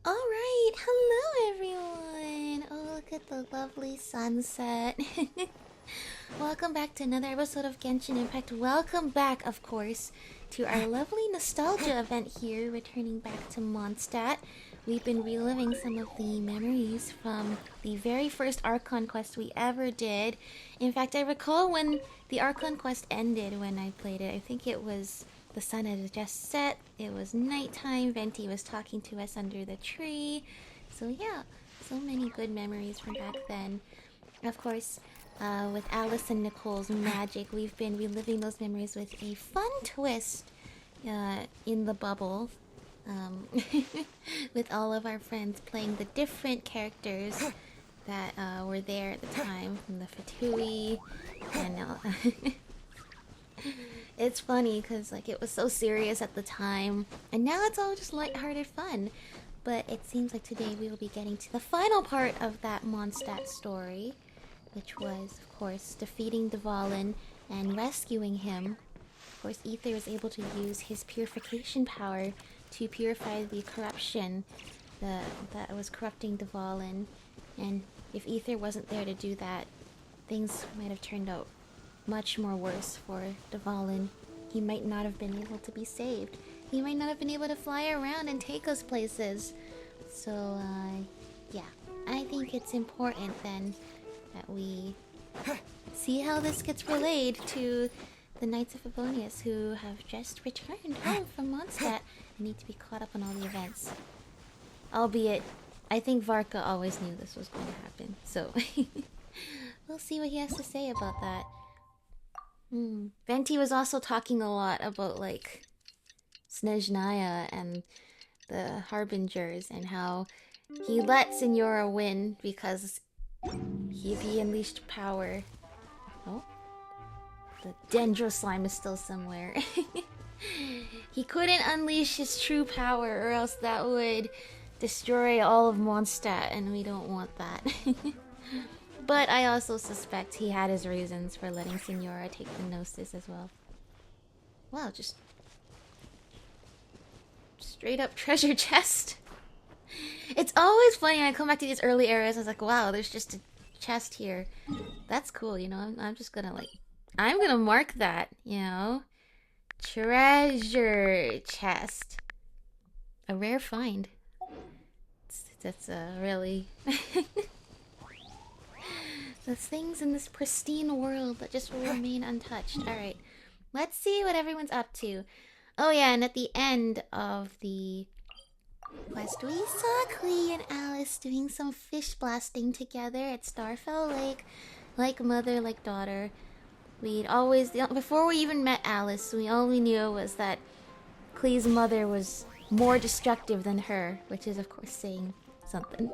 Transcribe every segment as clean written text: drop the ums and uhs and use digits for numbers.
Alright, hello everyone! Oh, look at the lovely sunset. Welcome back to another episode of Genshin Impact. Welcome back, of course, to our lovely nostalgia event here, returning back to Mondstadt. We've been reliving some of the memories from the very first Archon quest we ever did. In fact, I recall when the Archon quest ended when I played it. I think it was the sun had just set, it was nighttime, Venti was talking to us under the tree. So yeah, so many good memories from back then. Of course, with Alice and Nicole's magic, we've been reliving those memories with a fun twist in the bubble. With all of our friends playing the different characters that were there at the time, from the Fatui and it's funny because like it was so serious at the time, and now it's all just lighthearted fun. But it seems like today we will be getting to the final part of that Mondstadt story, which was, of course, defeating Dvalin and rescuing him. Of course, Ether was able to use his purification power to purify the corruption that was corrupting Dvalin. And if Ether wasn't there to do that, things might have turned out much more worse for Dvalin. He might not have been able to be saved. He might not have been able to fly around and take us places. So, yeah. I think it's important then that we see how this gets relayed to the Knights of Favonius who have just returned home from Mondstadt and need to be caught up on all the events. Albeit, I think Varka always knew this was going to happen. So, we'll see what he has to say about that. Venti was also talking a lot about, like, Snezhnaya and the Harbingers and how he let Signora win because if he unleashed power... Oh? The Dendro Slime is still somewhere. He couldn't unleash his true power or else that would destroy all of Mondstadt, and we don't want that. But I also suspect he had his reasons for letting Signora take the Gnosis as well. Wow, just straight up treasure chest. It's always funny when I come back to these early areas. I was like, wow, there's just a chest here. That's cool, you know. I'm just gonna I'm gonna mark that, you know. Treasure chest. A rare find. That's a really... There's things in this pristine world that just will remain untouched. Alright, let's see what everyone's up to. Oh yeah, and at the end of the quest, we saw Klee and Alice doing some fish blasting together at Starfell Lake. Like mother, like daughter. We'd always... Before we even met Alice, all we knew was that Klee's mother was more destructive than her, which is, of course, saying something.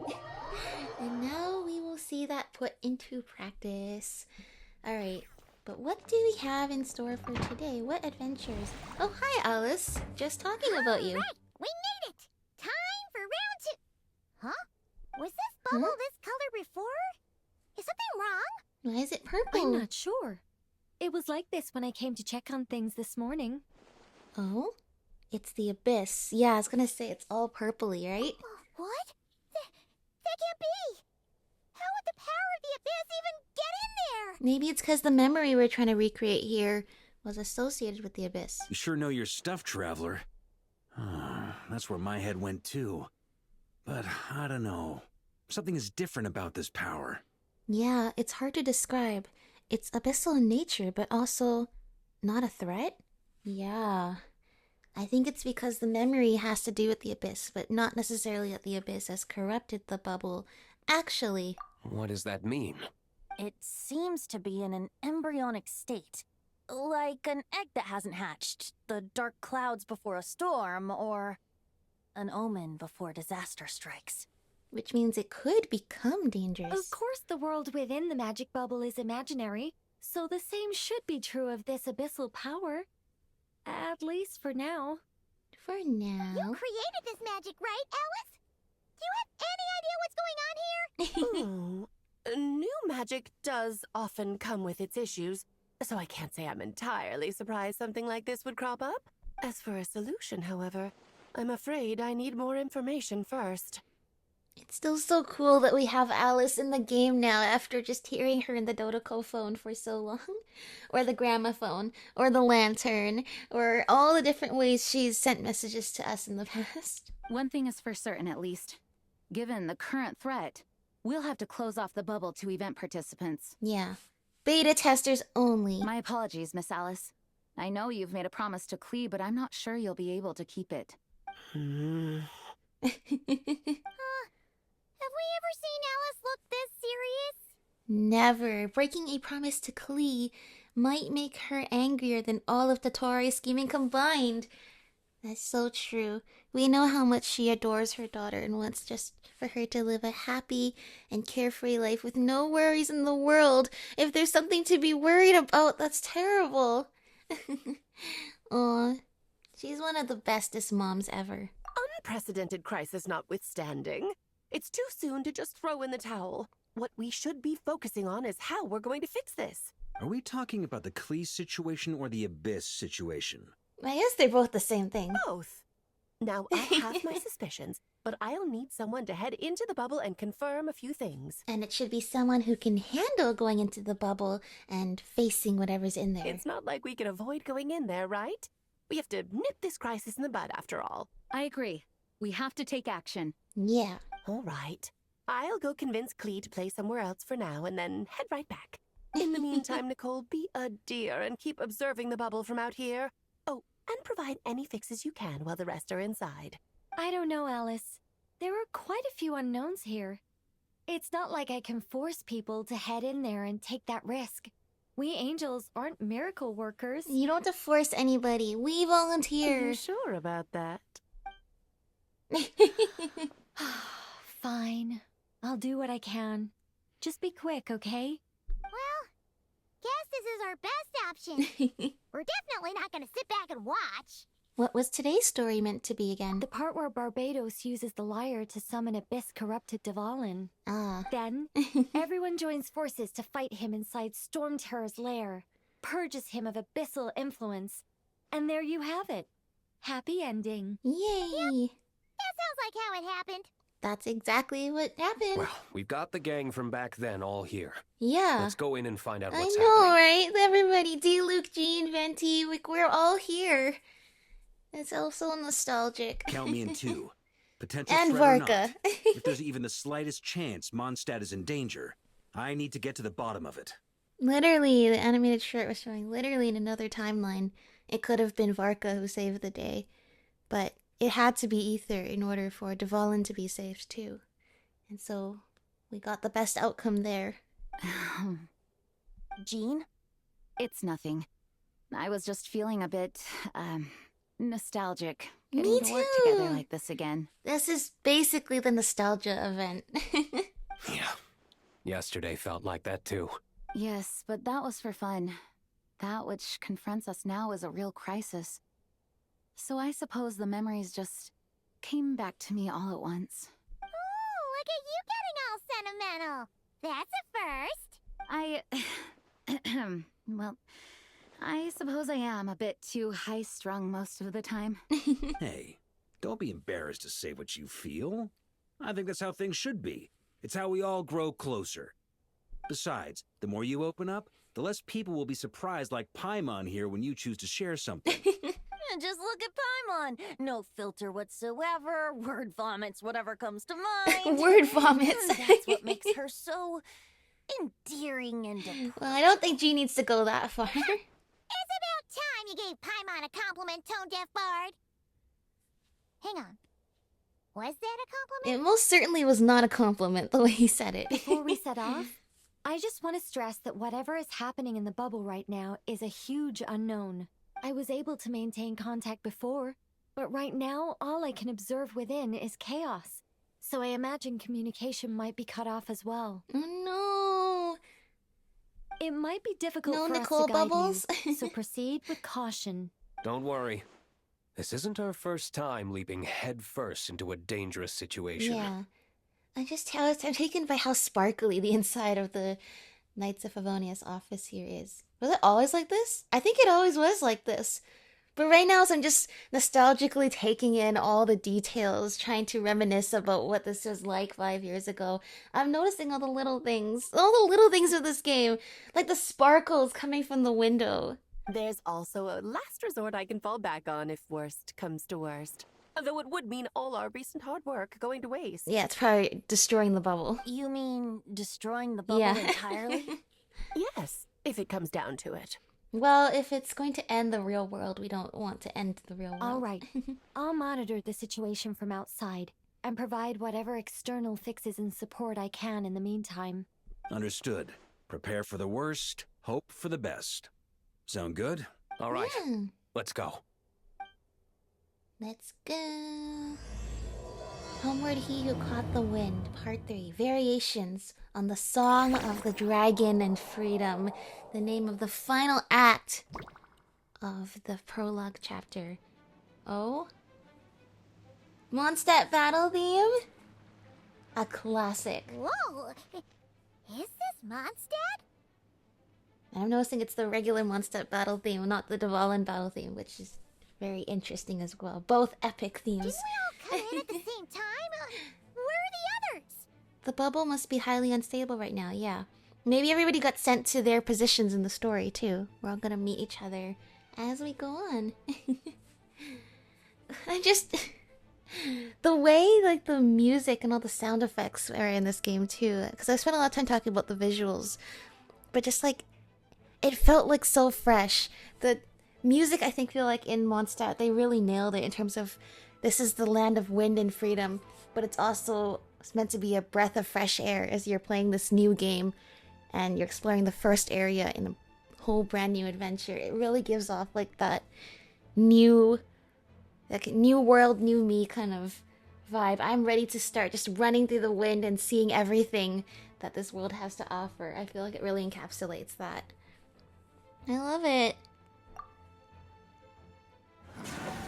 And now we will see that put into practice. Alright, but what do we have in store for today? What adventures? Oh, hi, Alice. Just talking about you. Right, we made it! Time for round 2! Huh? Was this bubble this color before? Is something wrong? Why is it purple? I'm not sure. It was like this when I came to check on things this morning. Oh? It's the Abyss. Yeah, I was gonna say it's all purpley, right? What? That can't be! How would the power of the Abyss even get in there? Maybe it's because the memory we're trying to recreate here was associated with the Abyss. You sure know your stuff, Traveler. That's where my head went too. But I don't know. Something is different about this power. Yeah, it's hard to describe. It's abyssal in nature, but also not a threat? Yeah. I think it's because the memory has to do with the Abyss, but not necessarily that the Abyss has corrupted the bubble. Actually... What does that mean? It seems to be in an embryonic state. Like an egg that hasn't hatched, the dark clouds before a storm, or an omen before disaster strikes. Which means it could become dangerous. Of course, the world within the magic bubble is imaginary, so the same should be true of this abyssal power. At least for now. For now. You created this magic, right, Alice? Do you have any idea what's going on here? New magic does often come with its issues, so I can't say I'm entirely surprised something like this would crop up. As for a solution, however, I'm afraid I need more information first. It's still so cool that we have Alice in the game now after just hearing her in the Dodoko phone for so long. Or the gramophone, or the lantern, or all the different ways she's sent messages to us in the past. One thing is for certain, at least. Given the current threat, we'll have to close off the bubble to event participants. Yeah. Beta testers only. My apologies, Miss Alice. I know you've made a promise to Klee, but I'm not sure you'll be able to keep it. Have we ever seen Alice look this serious? Never. Breaking a promise to Klee might make her angrier than all of the Tori scheming combined. That's so true. We know how much she adores her daughter and wants just for her to live a happy and carefree life with no worries in the world. If there's something to be worried about, that's terrible. Aw, she's one of the bestest moms ever. Unprecedented crisis notwithstanding, it's too soon to just throw in the towel. What we should be focusing on is how we're going to fix this. Are we talking about the Klee situation or the Abyss situation? I guess they're both the same thing. Both. Now, I have my suspicions, but I'll need someone to head into the bubble and confirm a few things. And it should be someone who can handle going into the bubble and facing whatever's in there. It's not like we can avoid going in there, right? We have to nip this crisis in the bud, after all. I agree. We have to take action. Yeah. All right. I'll go convince Klee to play somewhere else for now and then head right back. In the meantime, Nicole, be a dear and keep observing the bubble from out here. Oh, and provide any fixes you can while the rest are inside. I don't know, Alice. There are quite a few unknowns here. It's not like I can force people to head in there and take that risk. We angels aren't miracle workers. You don't have to force anybody. We Are volunteer. you sure about that? Fine. I'll do what I can. Just be quick, okay? Well, guess this is our best option. We're definitely not gonna sit back and watch. What was today's story meant to be again? The part where Barbados uses the lyre to summon Abyss-corrupted Dvalin. Ah. Then, everyone joins forces to fight him inside Storm Terror's lair, purges him of abyssal influence, and there you have it. Happy ending. Yay! That sounds like how it happened. That's exactly what happened. Well, we've got the gang from back then all here. Yeah. Let's go in and find out I what's know, happening. right? Everybody, D. Luke, Jean, Venti, we're all here. It's also nostalgic. Count me in two. Potential And threat or not. Varka. If there's even the slightest chance Mondstadt is in danger, I need to get to the bottom of it. Literally, the animated short was showing literally in another timeline. It could have been Varka who saved the day. But it had to be Ether in order for Dvalin to be saved too. And so we got the best outcome there. Jean? It's nothing. I was just feeling a bit, nostalgic. Getting Me to work together too. like this again. This is basically the nostalgia event. Yeah. Yesterday felt like that too. Yes, but that was for fun. That which confronts us now is a real crisis. So I suppose the memories just came back to me all at once. Ooh, look at you getting all sentimental. That's a first. Well, I suppose I am a bit too high-strung most of the time. Hey, don't be embarrassed to say what you feel. I think that's how things should be. It's how we all grow closer. Besides, the more you open up, the less people will be surprised like Paimon here when you choose to share something. Just look at Paimon. No filter whatsoever. Word vomits whatever comes to mind. Word vomits. That's what makes her so endearing and depressing. Well, I don't think G needs to go that far. It's about time you gave Paimon a compliment, Tone Deaf Bard. Hang on. Was that a compliment? It most certainly was not a compliment the way he said it. Before we set off, I just want to stress that whatever is happening in the bubble right now is a huge unknown. I was able to maintain contact before, but right now all I can observe within is chaos. So I imagine communication might be cut off as well. Oh It might be difficult No for Nicole us to guide bubbles? you, so proceed with caution. Don't worry. This isn't our first time leaping headfirst into a dangerous no. situation. Yeah. I'm taken by how sparkly the inside of the Knights of Favonius office here is. Was it always like this? I think it always was like this. But right now, so I'm just nostalgically taking in all the details, trying to reminisce about what this was like 5 years ago. I'm noticing all the little things of this game, like the sparkles coming from the window. There's also a last resort I can fall back on if worst comes to worst. Though it would mean all our recent hard work going to waste. Yeah, it's probably destroying the bubble. You mean destroying the bubble Yeah. entirely? Yes, if it comes down to it. Well, if it's going to end the real world, we don't want to end the real world. All right. I'll monitor the situation from outside and provide whatever external fixes and support I can in the meantime. Understood. Prepare for the worst, hope for the best. Sound good? All right, Yeah. let's go. Let's go. Homeward, He Who Caught the Wind, Part 3. Variations on the Song of the Dragon and Freedom. The name of the final act of the prologue chapter. Oh? Mondstadt battle theme? A classic. Whoa! Is this Mondstadt? I'm noticing it's the regular Mondstadt battle theme, not the Dvalin battle theme, which is very interesting as well. Both epic themes. Didn't we all come in at the same time? Where are the others? The bubble must be highly unstable right now, yeah. Maybe everybody got sent to their positions in the story, too. We're all gonna meet each other as we go on. I just... the way, like, the music and all the sound effects are in this game, too. Because I spent a lot of time talking about the visuals. But just, like, it felt, like, so fresh. The music, I think, feel like in Mondstadt, they really nailed it in terms of this is the land of wind and freedom. But it's also meant to be a breath of fresh air as you're playing this new game. And you're exploring the first area in a whole brand new adventure. It really gives off, like, that new... like new world, new me kind of vibe. I'm ready to start just running through the wind and seeing everything that this world has to offer. I feel like it really encapsulates that. I love it.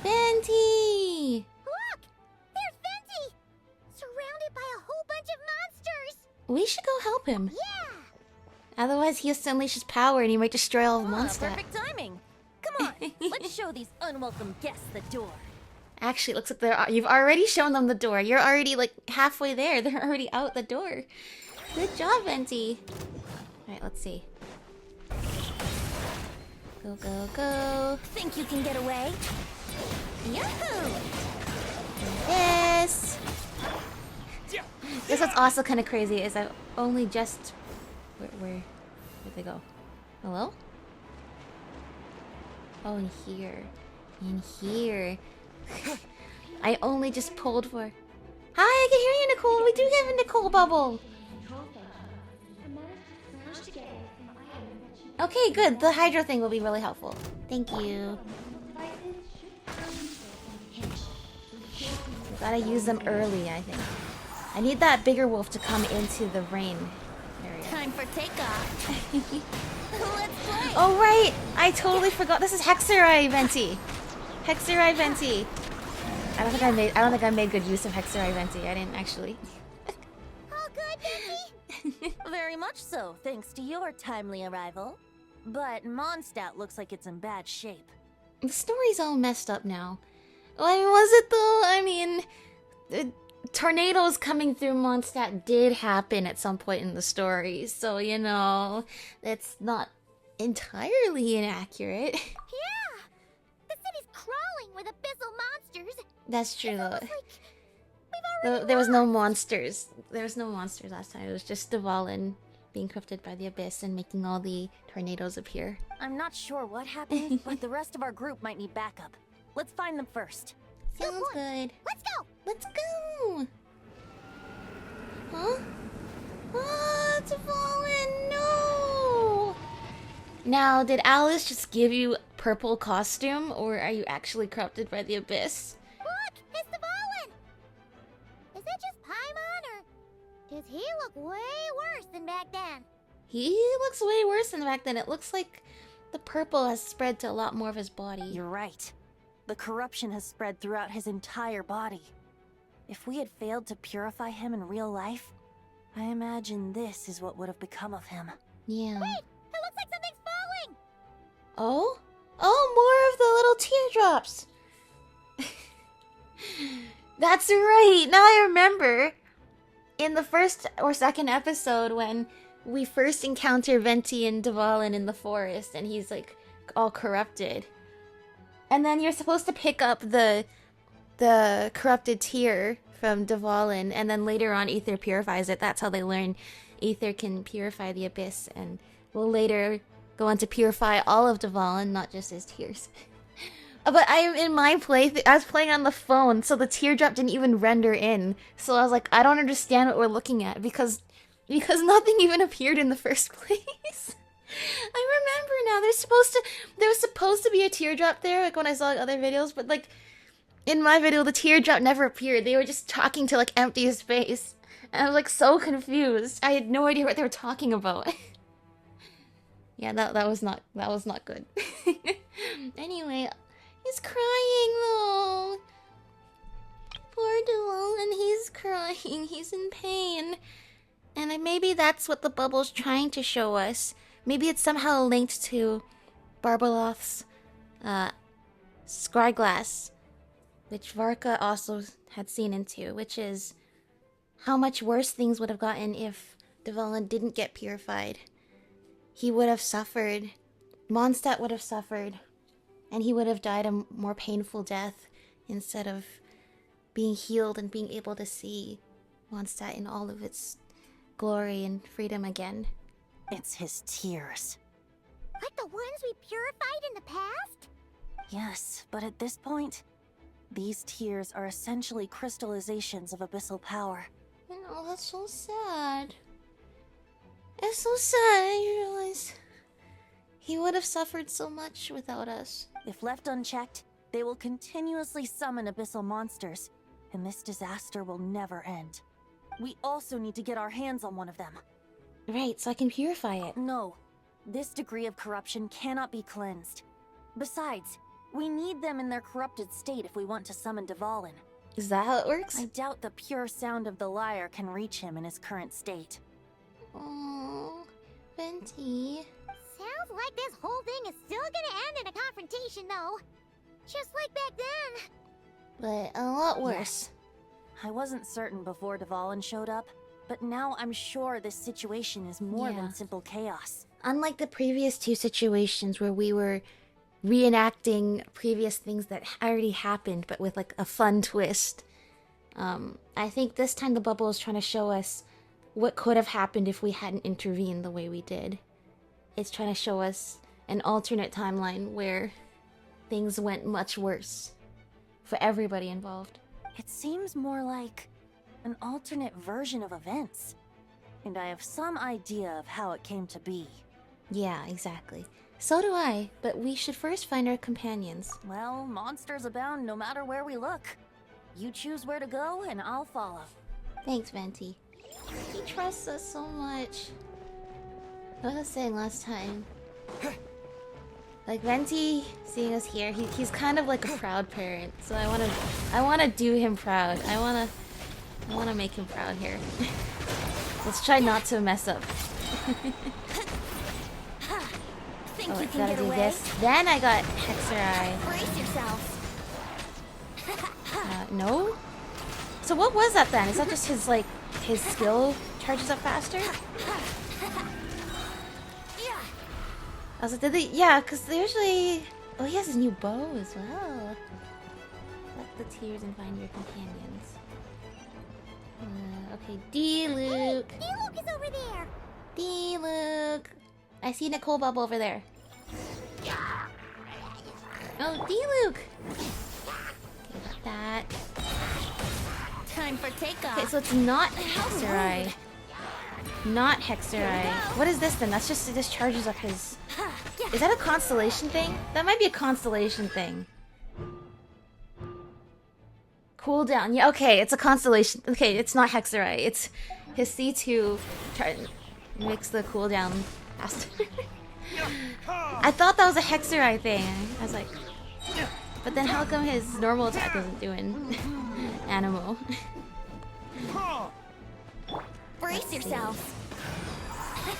Venti! Look! There's Venti! Surrounded by a whole bunch of monsters! We should go help him. Yeah! Otherwise, he has to unleash his power and he might destroy all of Ah, Mondstadt. perfect timing. Come on, let's show these unwelcome guests the door. Actually, it looks like you've already shown them the door. You're already, like, halfway there. They're already out the door. Good job, Venti. Alright, let's see. Go, go, go. Think you can get away? Yahoo! This. This what's also kind of crazy is I've only just... Where'd they go? Hello? Oh, in here. In here. I only just pulled for... Hi, I can hear you, Nicole. We do have a Nicole bubble. Okay, good. The hydro thing will be really helpful. Thank you. Gotta use them early, I think. I need that bigger wolf to come into the rain area. Time for takeoff. Let's play. Oh, right! I totally forgot. This is Hexerai Venti. Hexerai Venti. I don't think I made good use of Hexerai Venti. I didn't actually. All good, Venti? Very much so, thanks to your timely arrival. But Mondstadt looks like it's in bad shape. The story's all messed up now. I mean, was it though? I mean, the tornadoes coming through Mondstadt did happen at some point in the story, so you know, it's not entirely inaccurate. Yeah! The city's crawling with abyssal monsters. That's true though. Like, we've already There was no lost. monsters. There was no monsters last time. It was just Dvalin being corrupted by the abyss and making all the tornadoes appear. I'm not sure what happened, but the rest of our group might need backup. Let's find them first. Sounds good. Let's go! Let's go! Huh? Ah, Dvalin, no! Now, did Alice just give you purple costume, or are you actually corrupted by the abyss? Look! It's the Volin! Is it just Paimon, or does he look way worse than back then? He looks way worse than back then. It looks like the purple has spread to a lot more of his body. You're right. The corruption has spread throughout his entire body. If we had failed to purify him in real life, I imagine this is what would have become of him. Yeah. Wait! It looks like something's falling! Oh? Oh, more of the little teardrops. That's right. Now I remember. In the first or second episode, when we first encounter Venti and Dvalin in the forest, and he's like all corrupted, and then you're supposed to pick up the corrupted tear from Dvalin, and then later on Aether purifies it. That's how they learn Aether can purify the abyss, and will later go on to purify all of Dvalin, not just his tears. But in my I was playing on the phone, so the teardrop didn't even render in. So I was like, I don't understand what we're looking at because nothing even appeared in the first place. I remember now. There was supposed to be a teardrop there, like when I saw like, other videos, but like in my video, the teardrop never appeared. They were just talking to like empty space, and I was like so confused. I had no idea what they were talking about. Yeah, that was not good. Anyway. He's crying though. Poor Dvalin, he's crying. He's in pain. And maybe that's what the bubble's trying to show us. Maybe it's somehow linked to Barbeloth's Scryglass, which Varka also had seen into, which is how much worse things would have gotten if Dvalin didn't get purified. He would have suffered. Mondstadt would have suffered. And he would have died a more painful death instead of being healed and being able to see Mondstadt in all of its glory and freedom again. It's his tears. Like the ones we purified in the past? Yes, but at this point, these tears are essentially crystallizations of abyssal power. I know, that's so sad. It's so sad, I realize he would have suffered so much without us. If left unchecked, they will continuously summon abyssal monsters, and this disaster will never end. We also need to get our hands on one of them. Right, so I can purify it. No, this degree of corruption cannot be cleansed. Besides, we need them in their corrupted state if we want to summon Dvalin. Is that how it works? I doubt the pure sound of the lyre can reach him in his current state. Oh, Venti. Sounds like this whole thing is still gonna end in a confrontation, though. Just like back then. But a lot worse. I wasn't certain before Dvalin showed up, but now I'm sure this situation is more than simple chaos. Unlike the previous two situations where we were reenacting previous things that already happened, but with like a fun twist, I think this time the bubble is trying to show us what could have happened if we hadn't intervened the way we did. It's trying to show us an alternate timeline where things went much worse for everybody involved. It seems more like an alternate version of events, and I have some idea of how it came to be. Yeah, exactly. So do I, but we should first find our companions. Well, monsters abound no matter where we look. You choose where to go, and I'll follow. Thanks, Venti. He trusts us so much. What was I saying last time? Like Venti seeing us here, he's kind of like a proud parent. So I wanna do him proud. I wanna make him proud here. Let's try not to mess up. Oh, I gotta do this. Then I got Hexer Brace yourself. No? So what was that then? Is that just his, like, his skill charges up faster? I was like, did they? Yeah, because they usually... Oh, he has his new bow as well. Collect the tears and find your companions. Okay, D-Luke. Hey, D-Luke is over there. D-Luke. I see Nicole Bubble over there. Oh, D-Luke. Okay, got that. Time for takeoff. Okay, so it's not Hexerai. Not Hexerai. What is this then? That's just, it just charges up his... Is that a constellation thing? That might be a constellation thing. Cooldown. Yeah, okay, it's a constellation. Okay, it's not Hexerai. It's his C2 makes the cooldown faster. I thought that was a Hexerai thing. I was like... But then how come his normal attack isn't doing Animo? Brace yourself.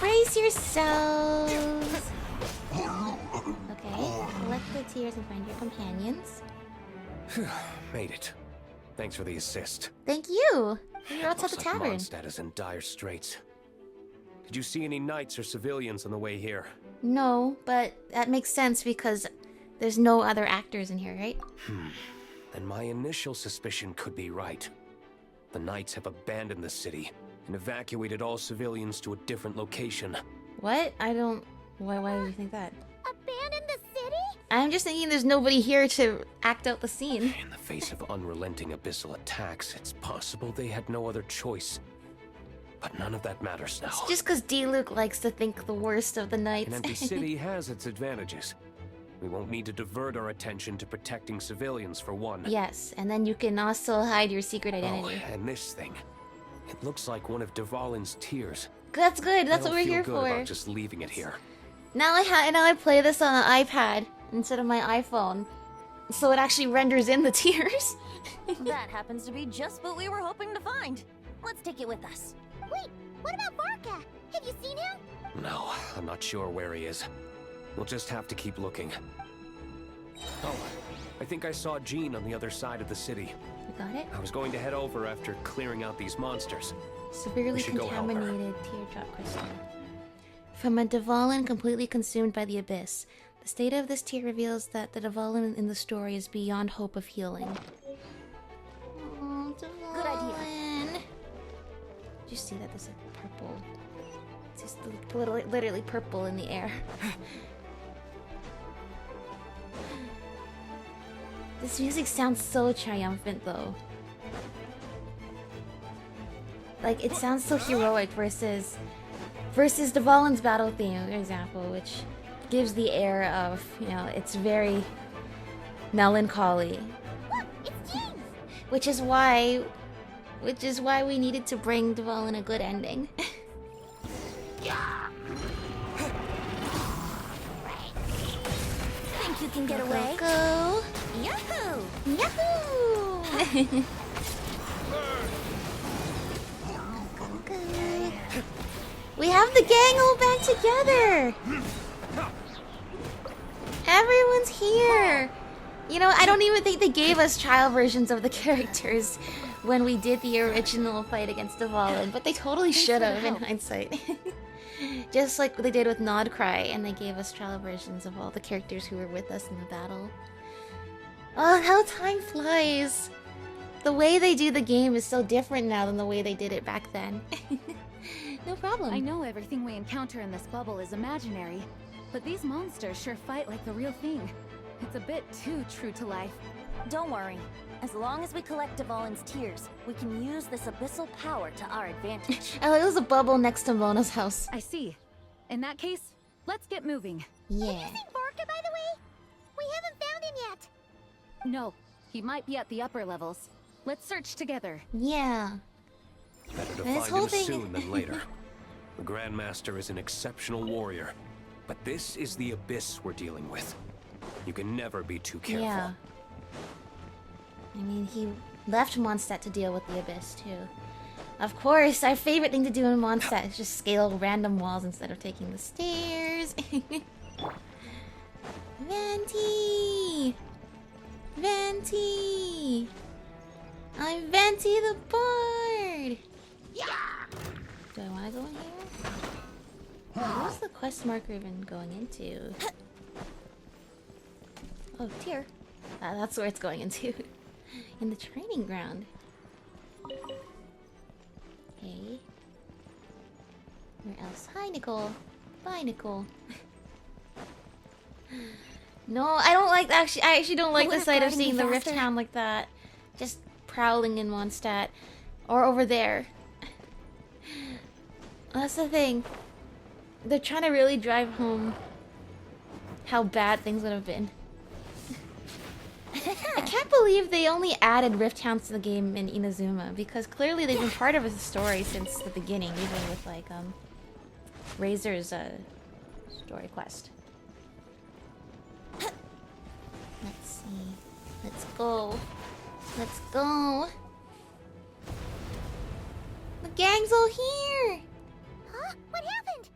Brace yourselves. Okay, collect the tears and find your companions. Made it. Thanks for the assist. Thank you! You're outside the Looks like tavern. Mondstadt is in dire straits. Did you see any knights or civilians on the way here? No, but that makes sense because there's no other actors in here, right? Then my initial suspicion could be right. The knights have abandoned the city and evacuated all civilians to a different location. What? I don't... Why do you think that? Abandon the city? I'm just thinking there's nobody here to act out the scene. In the face of unrelenting abyssal attacks, it's possible they had no other choice. But none of that matters now. It's just because D-Luke likes to think the worst of the knights. An empty city has its advantages. We won't need to divert our attention to protecting civilians for one. Yes, and then you can also hide your secret Oh, identity. and this thing. It looks like one of Dvalin's tears. That's good. That's I what don't we're feel here good for. about just leaving it here. Now I play this on an iPad instead of my iPhone, so it actually renders in the tears. That happens to be just what we were hoping to find. Let's take it with us. Wait, what about Varka? Have you seen him? No, I'm not sure where he is. We'll just have to keep looking. Oh, I think I saw Jean on the other side of the city. You got it? I was going to head over after clearing out these monsters. Severely We should go help her. contaminated teardrop crystal. From a Dvalin completely consumed by the abyss. The state of this tear reveals that the Dvalin in the story is beyond hope of healing. Oh, Good idea. Dvalin. Did you see that? There's like purple. It's just literally purple in the air. This music sounds so triumphant though. Like, it sounds so heroic versus Dvalin's battle theme, for example, which gives the air of, you know, it's very melancholy. Look, it's Jean! Which is why we needed to bring Dvalin a good ending. Think you can get Go, away? go, Yahoo! Yahoo! Go. We have the gang all back together! Everyone's here! You know, I don't even think they gave us trial versions of the characters when we did the original fight against Dvalin, but they totally should have in hindsight. Just like they did with Nodcry, and they gave us trial versions of all the characters who were with us in the battle. Oh, how time flies! The way they do the game is so different now than the way they did it back then. No problem. I know everything we encounter in this bubble is imaginary, but these monsters sure fight like the real thing. It's a bit too true to life. Don't worry. As long as we collect Dvalin's tears, we can use this abyssal power to our advantage. Oh, it was a bubble next to Mona's house. I see. In that case, let's get moving. Yeah. Have you seen Varka, by the way? We haven't found him yet. No, he might be at the upper levels. Let's search together. Yeah. Better to This find whole him thing- soon than later. The Grandmaster is an exceptional warrior, but this is the abyss we're dealing with. You can never be too careful. Yeah. I mean, he left Mondstadt to deal with the abyss, too. Of course, our favorite thing to do in Mondstadt is just scale random walls instead of taking the stairs. Venti! Venti! I'm Venti the Bard! Do I want to go in here? Where's the quest marker even going into? Oh, tier. That's where it's going into. In the training ground. Okay. Where else? Hi, Nicole. Bye, Nicole. No, I don't like. I actually don't like the Wouldn't sight of Garden be seeing the Rift faster? Hound like that, just prowling in Mondstadt, or over there. That's the thing. They're trying to really drive home how bad things would have been. I can't believe they only added Rift Hounds to the game in Inazuma, because clearly they've been part of the story since the beginning, even with like Razor's story quest. Let's see. Let's go. Let's go. The gang's all here. Huh? What happened?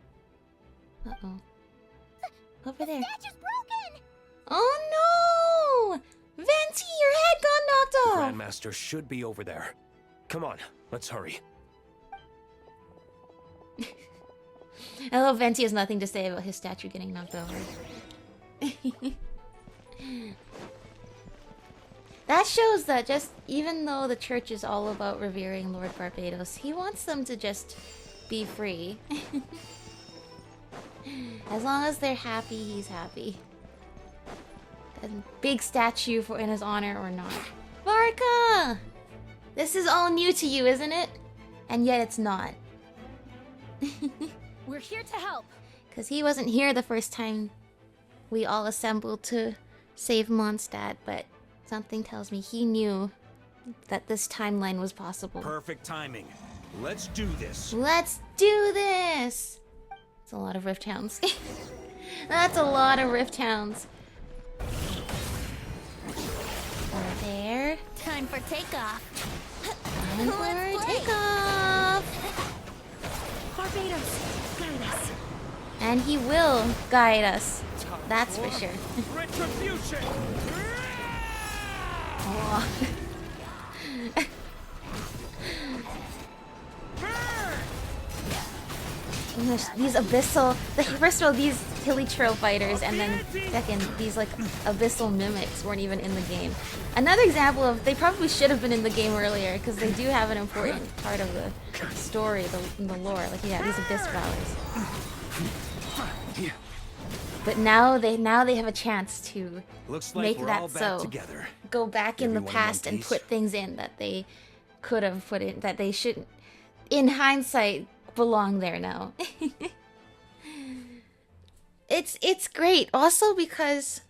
Uh-oh. Over there. Statue's broken! Oh no! Venti, your head got knocked off! Grandmaster should be over there. Come on, let's hurry. I love Venti has nothing to say about his statue getting knocked over. That shows that just even though the church is all about revering Lord Barbados, he wants them to just be free. As long as they're happy, he's happy. A big statue for in his honor or not. Varka! This is all new to you, isn't it? And yet it's not. We're here to help. Because he wasn't here the first time we all assembled to save Mondstadt, but something tells me he knew that this timeline was possible. Perfect timing. Let's do this. Let's do this! That's a lot of Rift Hounds. That's a lot of Rift Hounds. Over there. Time for takeoff. Time for takeoff! Barbados, guide us. And he will guide us. That's for sure. Retribution! Oh. These abyssal, first of all, these Hilichurl fighters, and then second, these like abyssal mimics weren't even in the game. Another example of they probably should have been in the game earlier because they do have an important part of the story, the lore. Like yeah, these abyss dwellers. But now they have a chance to Looks like make we're that all back so. together. Go back in the Everyone in past one and piece. put things in that they could have put in that they shouldn't. In hindsight, belong there now. It's great. Also because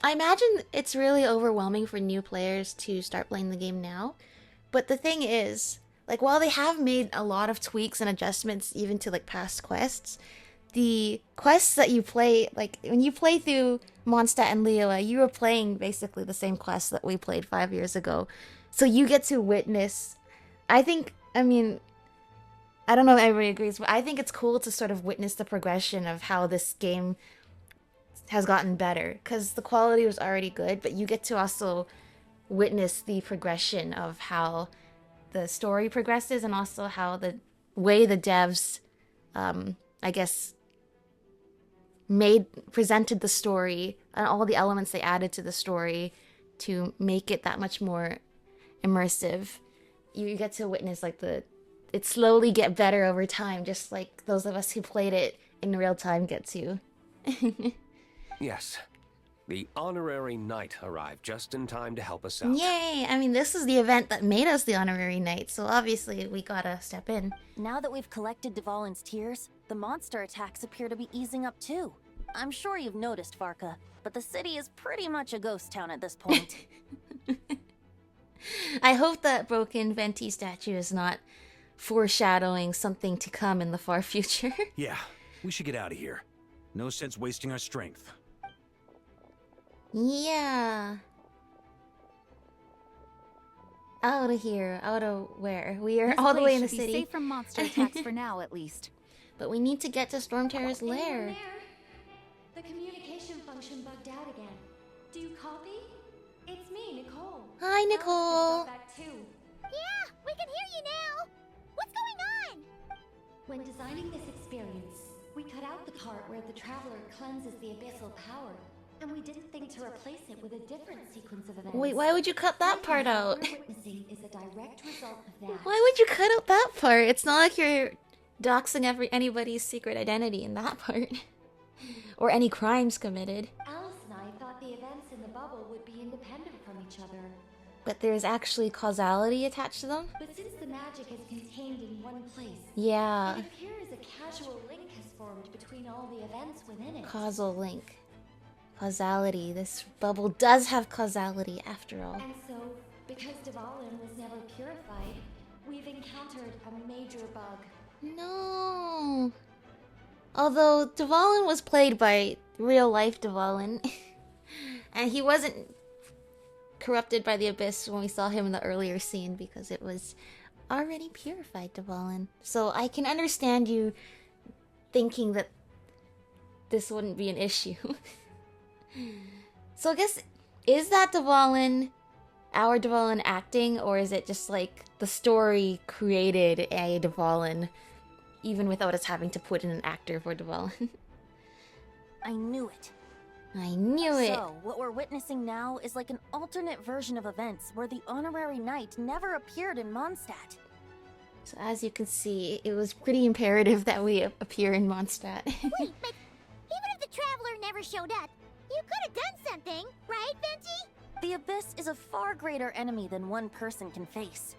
I imagine it's really overwhelming for new players to start playing the game now. But the thing is, like while they have made a lot of tweaks and adjustments even to like past quests, the quests that you play, like when you play through Mondstadt and Liyue, you were playing basically the same quests that we played 5 years ago. So you get to witness, I mean, I don't know if everybody agrees, but I think it's cool to sort of witness the progression of how this game has gotten better. Because the quality was already good, but you get to also witness the progression of how the story progresses and also how the way the devs, I guess, presented the story and all the elements they added to the story to make it that much more immersive. You get to witness like it slowly get better over time, just like those of us who played it in real time get to. Yes. The honorary knight arrived just in time to help us out. Yay! I mean, this is the event that made us the honorary knight, so obviously we gotta step in. Now that we've collected Dvalin's tears, the monster attacks appear to be easing up too. I'm sure you've noticed, Varka, but the city is pretty much a ghost town at this point. I hope that broken Venti statue is not foreshadowing something to come in the far future. Yeah, we should get out of here. No sense wasting our strength. Yeah. Out of here. Out of where? We are This all the way in the place should be city. safe from monster attacks for now, at least. But we need to get to Storm Terror's lair. Anyone there? The communication function bugged out again. Do you copy? It's me, Nicole. Hi, Alice just Nicole. got back too. Yeah, we can hear you now. What's going on? When designing this experience, we cut out the part where the traveler cleanses the abyssal power, and we didn't think to replace it with a different sequence of events. Wait, why would you cut that part out? What we're witnessing is a direct result of that. Why would you cut out that part? It's not like you're doxing anybody's secret identity in that part. Or any crimes committed. Alice and I thought the events in the bubble would be independent from each other. But there's actually causality attached to them? But since the magic is contained in one place, Yeah. it appears a casual link has formed between all the events within it. Causal link. Causality. This bubble does have causality after all. And so, because Dvalin was never purified, we've encountered a major bug. No. Although Dvalin was played by real life Dvalin. And he wasn't corrupted by the abyss when we saw him in the earlier scene because it was already purified Dvalin. So I can understand you thinking that this wouldn't be an issue. So I guess, is that Dvalin, our Dvalin acting, or is it just like the story created a Dvalin, even without us having to put in an actor for Dvalin? I knew it. I knew it. So, what we're witnessing now is like an alternate version of events where the honorary knight never appeared in Mondstadt. So as you can see, it was pretty imperative that we appear in Mondstadt. Wait, but even if the Traveler never showed up, you could have done something, right, Venti? The Abyss is a far greater enemy than one person can face.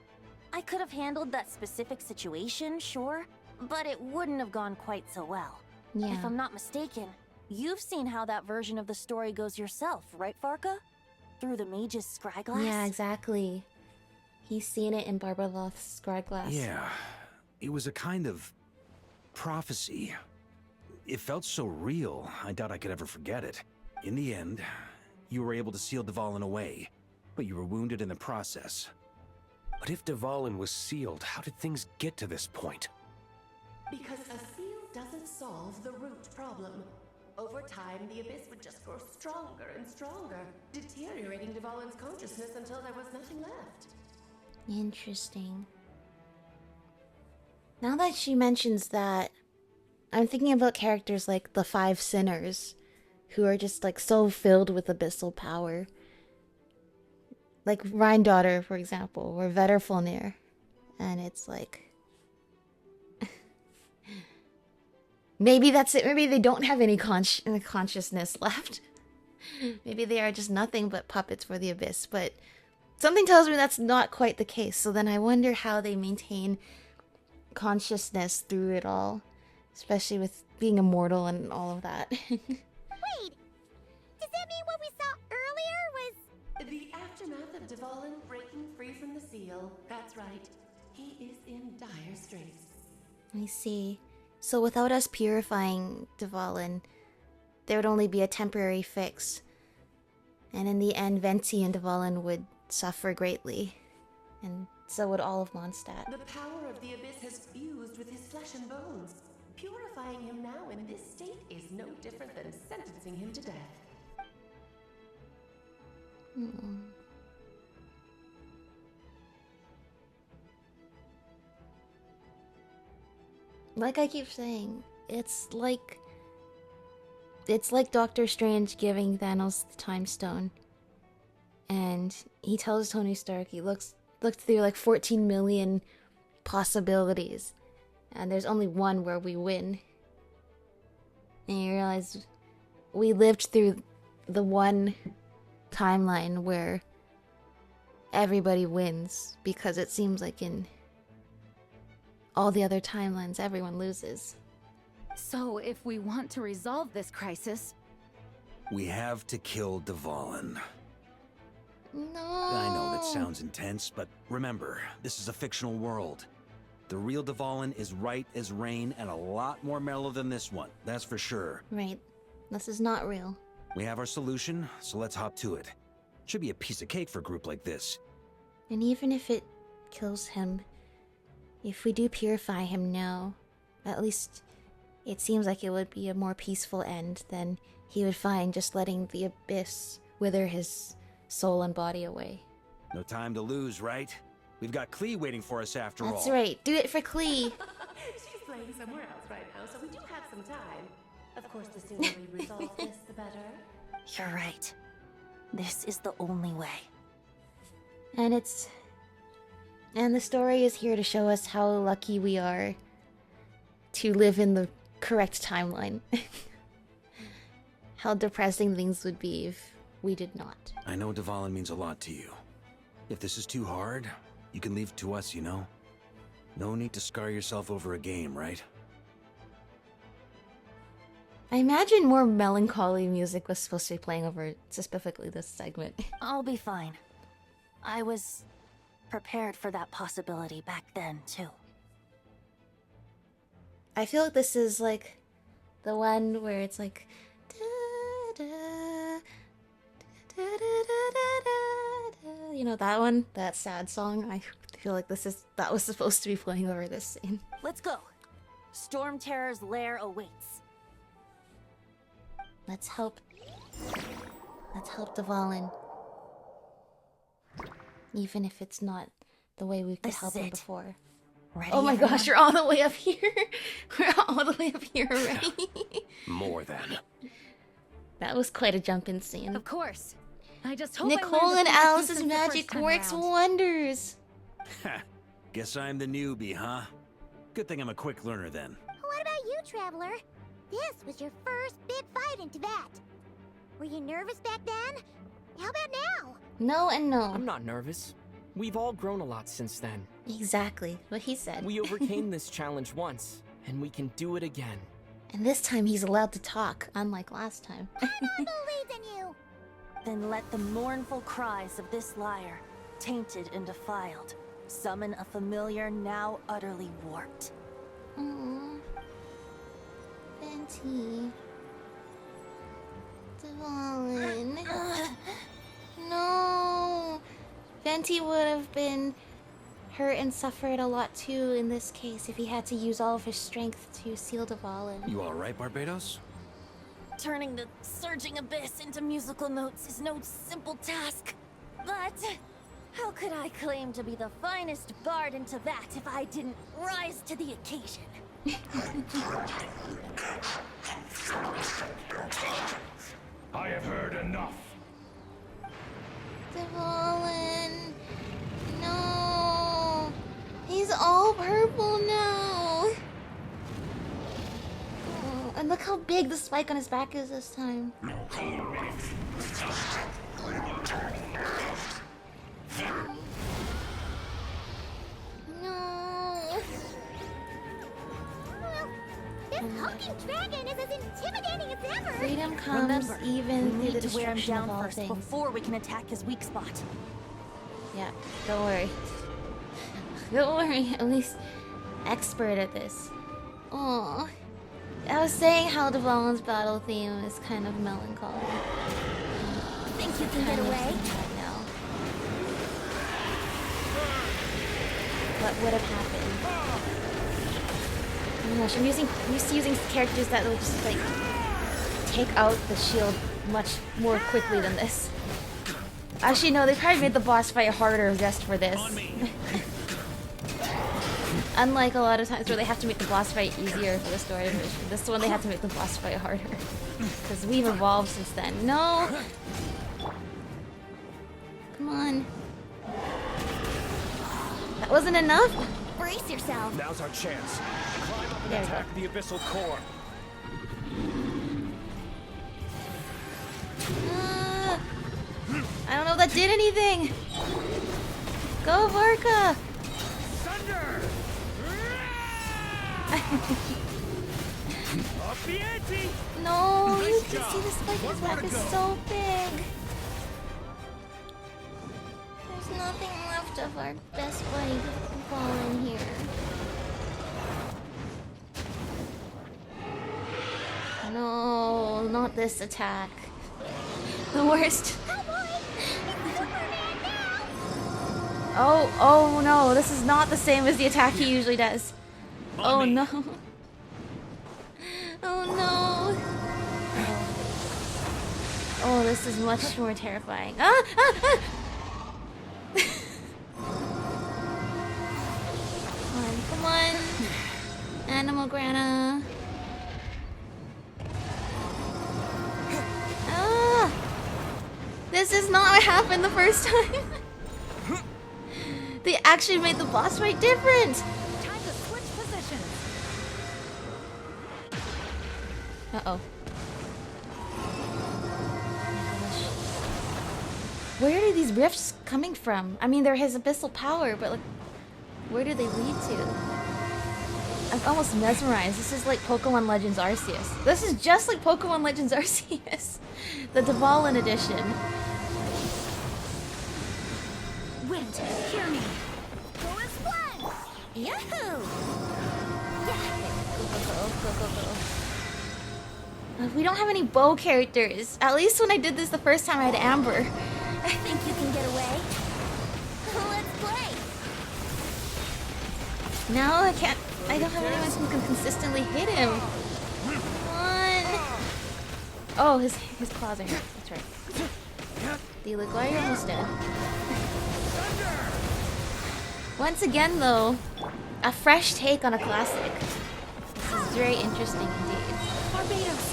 I could have handled that specific situation, sure, but it wouldn't have gone quite so well. Yeah. If I'm not mistaken, you've seen how that version of the story goes yourself, right, Farka? Through the mage's scryglass? Yeah, exactly. He's seen it in Barbarloth's scryglass. Yeah, it was a kind of prophecy. It felt so real, I doubt I could ever forget it. In the end, you were able to seal Dvalin away, but you were wounded in the process. But if Dvalin was sealed, how did things get to this point? Because a seal doesn't solve the root problem. Over time, the Abyss would just grow stronger and stronger, deteriorating Dvalin's consciousness until there was nothing left. Interesting. Now that she mentions that, I'm thinking about characters like the Five Sinners, who are just like so filled with abyssal power. Like Rhine-Daughter, for example, or Vedderfulnir. And it's like... maybe that's it. Maybe they don't have any consciousness left. Maybe they are just nothing but puppets for the Abyss, but... something tells me that's not quite the case, so then I wonder how they maintain consciousness through it all. Especially with being immortal and all of that. Wait, does that mean what we saw earlier was... The aftermath of Dvalin breaking free from the seal. That's right. He is in dire straits. I see. So without us purifying Dvalin, there would only be a temporary fix. And in the end, Venti and Dvalin would suffer greatly. And so would all of Mondstadt. The power of the Abyss has fused with his flesh and bones. Purifying him now in this state is no different than sentencing him to death. Like I keep saying, it's like Doctor Strange giving Thanos the Time Stone. And he tells Tony Stark he looked through like 14 million possibilities. And there's only one where we win. And you realize we lived through the one timeline where everybody wins. Because it seems like in all the other timelines, everyone loses. So, if we want to resolve this crisis... We have to kill Dvalin. No. I know that sounds intense, but remember, this is a fictional world. The real Dvalin is right as rain and a lot more mellow than this one, that's for sure. Right. This is not real. We have our solution, so let's hop to it. Should be a piece of cake for a group like this. And even if it kills him, if we do purify him now, at least it seems like it would be a more peaceful end than he would find just letting the Abyss wither his soul and body away. No time to lose, right? We've got Klee waiting for us after all. That's right. Do it for Klee. She's playing somewhere else right now, so we do have some time. Of course, the sooner we resolve this, the better. You're right. This is the only way. And the story is here to show us how lucky we are to live in the correct timeline. How depressing things would be if we did not. I know Dvalin means a lot to you. If this is too hard, you can leave it to us, you know? No need to scar yourself over a game, right? I imagine more melancholy music was supposed to be playing over specifically this segment. I'll be fine. I was prepared for that possibility back then, too. I feel like this is like the one where it's like... da, da, da, da, da, da, da. You know that one? That sad song? I feel like that was supposed to be playing over this scene. Let's go. Storm Terror's lair awaits. Let's hope. Let's help Dvalin. Even if it's not the way we could This help is him it. before. Ready, Oh my everyone? gosh, you're all the way up here. We're all the way up here already. More than. That was quite a jump in scene. Of course. I just hope Nicole and Alice's magic works wonders. Ha! Guess I'm the newbie, huh? Good thing I'm a quick learner then. What about you, Traveler? This was your first big fight in Tibet. Were you nervous back then? How about now? No and no. I'm not nervous. We've all grown a lot since then. Exactly what he said. We overcame this challenge once, and we can do it again. And this time he's allowed to talk, unlike last time. I believe in you. Then let the mournful cries of this lyre, tainted and defiled, summon a familiar now utterly warped. Aww. Venti. Dvalin. No. Venti would have been hurt and suffered a lot too in this case if he had to use all of his strength to seal Dvalin. You alright, Barbados? Turning the surging abyss into musical notes is no simple task. But how could I claim to be the finest bard in Tibet if I didn't rise to the occasion? I have heard enough. Dvalin. No. He's all purple now. Oh, and look how big the spike on his back is this time. No. Well, this hulking dragon is as intimidating as ever. Freedom comes Remember, even we through the need to wear him destruction down of all first things. before we can attack his weak spot. Yeah, don't worry. Don't worry, at least expert at this. Oh, I was saying how Dvalin's battle theme is kind of melancholy. Think you can Kind get of away? sad now. What would have happened? Oh my gosh, I'm used to using characters that will just like take out the shield much more quickly than this. Actually, no, they probably made the boss fight harder just for this. Unlike a lot of times where they have to make the boss fight easier for the story version. This one they have to make the boss fight harder. Because we've evolved since then. No! Come on. That wasn't enough? Brace yourself. Now's our chance. Climb up and There we attack the abyssal core. I don't know if that did anything. Go, Vorka! Thunder! Up the ante! No, you Nice can job. see the spike in his One more back to is go. so big. There's nothing left of our best buddy falling here. No, not this attack. The worst. Oh no, this is not the same as the attack he usually does. Oh no. Oh no. Oh, this is much more terrifying. Ah! Ah! Ah! Come on. Animal Grana. Ah! This is not what happened the first time. They actually made the boss fight different. Time to switch positions. Uh-oh. Where are these rifts coming from? I mean, they're his abyssal power, but like, where do they lead to? I'm almost mesmerized. This is like Pokemon Legends Arceus. This is just like Pokemon Legends Arceus. The Dvalin edition. Wind, hear me. Go as one. Yahoo! We don't have any bow characters. At least when I did this the first time, I had Amber. Think you can get away? Let's play. Now I can't. I don't have anyone who can consistently hit him. Come on. Oh, his claws are hurt. That's right. Teddygal30, why are you almost dead? Once again, though, a fresh take on a classic. This is very interesting indeed. Barbados,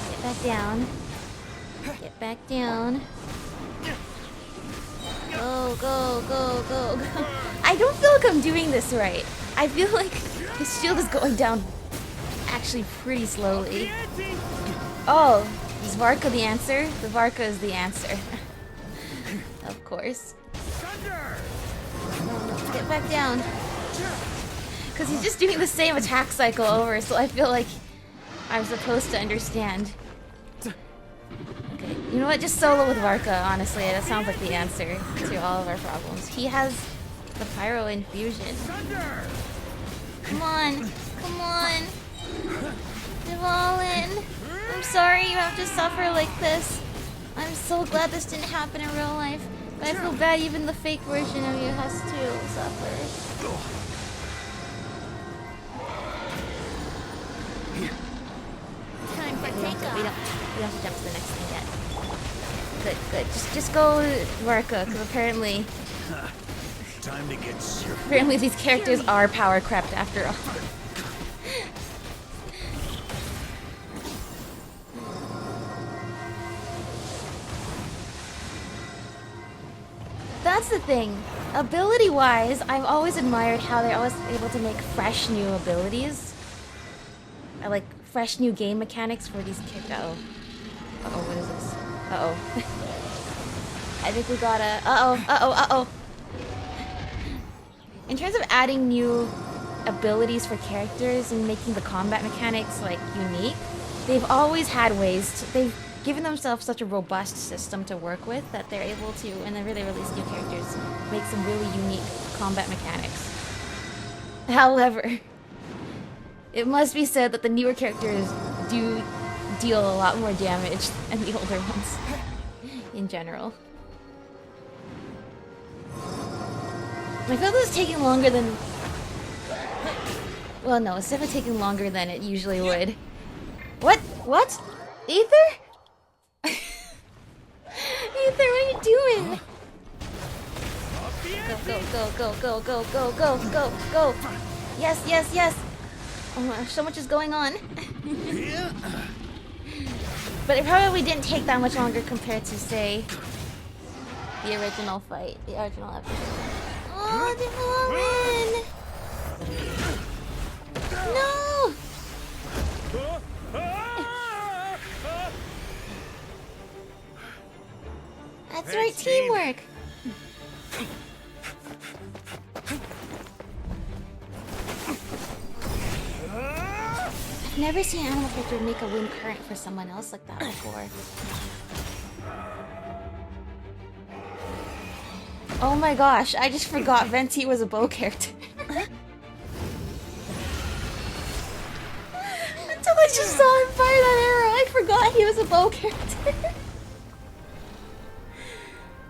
Get back down. Get back down. Go, go, go, go, go. I don't feel like I'm doing this right. I feel like his shield is going down actually pretty slowly. Oh, is Varka the answer? The Varka is the answer. Of course. No, let's get back down. Because he's just doing the same attack cycle over, so I feel like I'm supposed to understand. Okay, you know what? Just solo with Varka, honestly. That sounds like the answer to all of our problems. He has the Pyro Infusion. Come on. Come on. Dvalin. I'm sorry you have to suffer like this. I'm so glad this didn't happen in real life. But I feel bad even the fake version of you has to suffer. Time for takeoff. We don't have to jump to the next thing yet. Good, good. Just go Varka, because apparently Time to get serious. apparently these characters are power crept after all. That's the thing. Ability-wise, I've always admired how they're always able to make fresh new abilities. I like fresh new game mechanics for these characters. Uh-oh. Uh-oh, what is this? Uh-oh. I think we got a... Uh-oh, uh-oh, uh-oh. In terms of adding new abilities for characters and making the combat mechanics, like, unique, they've always had ways to... They've given themselves such a robust system to work with that they're able to, whenever they release new characters, make some really unique combat mechanics. However, it must be said that the newer characters do deal a lot more damage than the older ones, in general. I feel this is taking longer than... Well, no, it's definitely taking longer than it usually would. What? What? Ether? Ether, what are you doing? Go, go, go, go, go, go, go, go, go, go. Yes, yes, yes. Oh my gosh, so much is going on. But it probably didn't take that much longer compared to, say, the original fight, the original episode. Oh, Dvalin! No! That's right, teamwork! I've never seen an animal character make a wind current for someone else like that before. Oh my gosh, I just forgot Venti was a bow character. Until I just saw him fire that arrow, I forgot he was a bow character.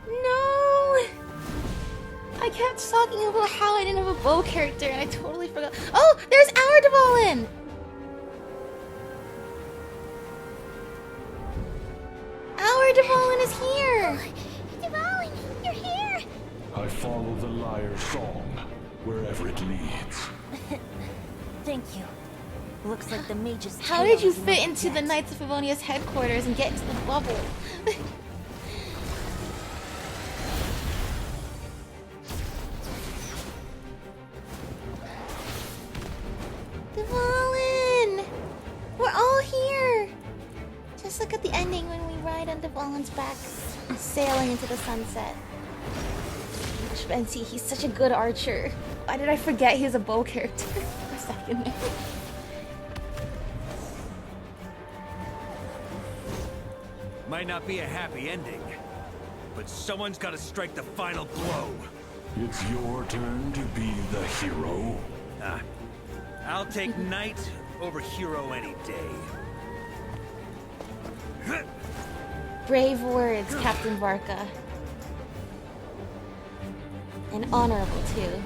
No! I kept talking about how I didn't have a bow character and I totally forgot. Oh, there's our Dvalin! Our Dvalin is here! Dvalin, you're here! I follow the lyre's song, wherever it leads. Thank you. Looks like the mage's How did you fit into the Knights of Favonia's headquarters and get into the bubble? Dvalin! We're all here! Just look at the ending when we ride on Dvalin's back, sailing into the sunset. Gosh, Venti, he's such a good archer. Why did I forget he was a bow character for a second there? Might not be a happy ending, but someone's got to strike the final blow. It's your turn to be the hero. I'll take knight over hero any day. Brave words, Captain Varka. And honorable, too.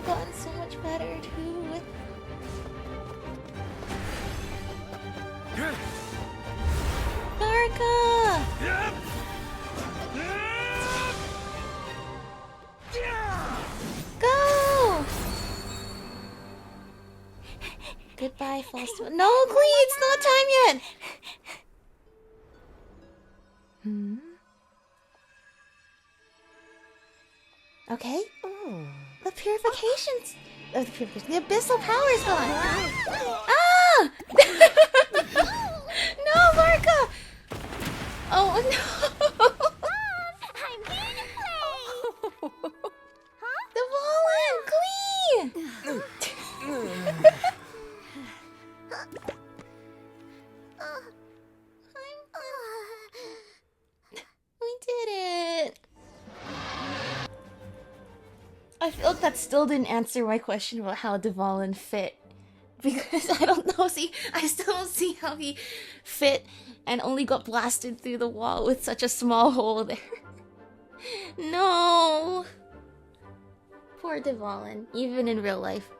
gotten so much better too. Narka! Go! Goodbye, false. No, Glee, it's not time yet. Okay. The purifications. The abyssal power is gone. Ah! No, Marka! Oh no! I'm here to play! The Glee! We did it. I feel like that still didn't answer my question about how Dvalin fit. Because I don't know, see, I still don't see how he fit and only got blasted through the wall with such a small hole there. No! Poor Dvalin, even in real life.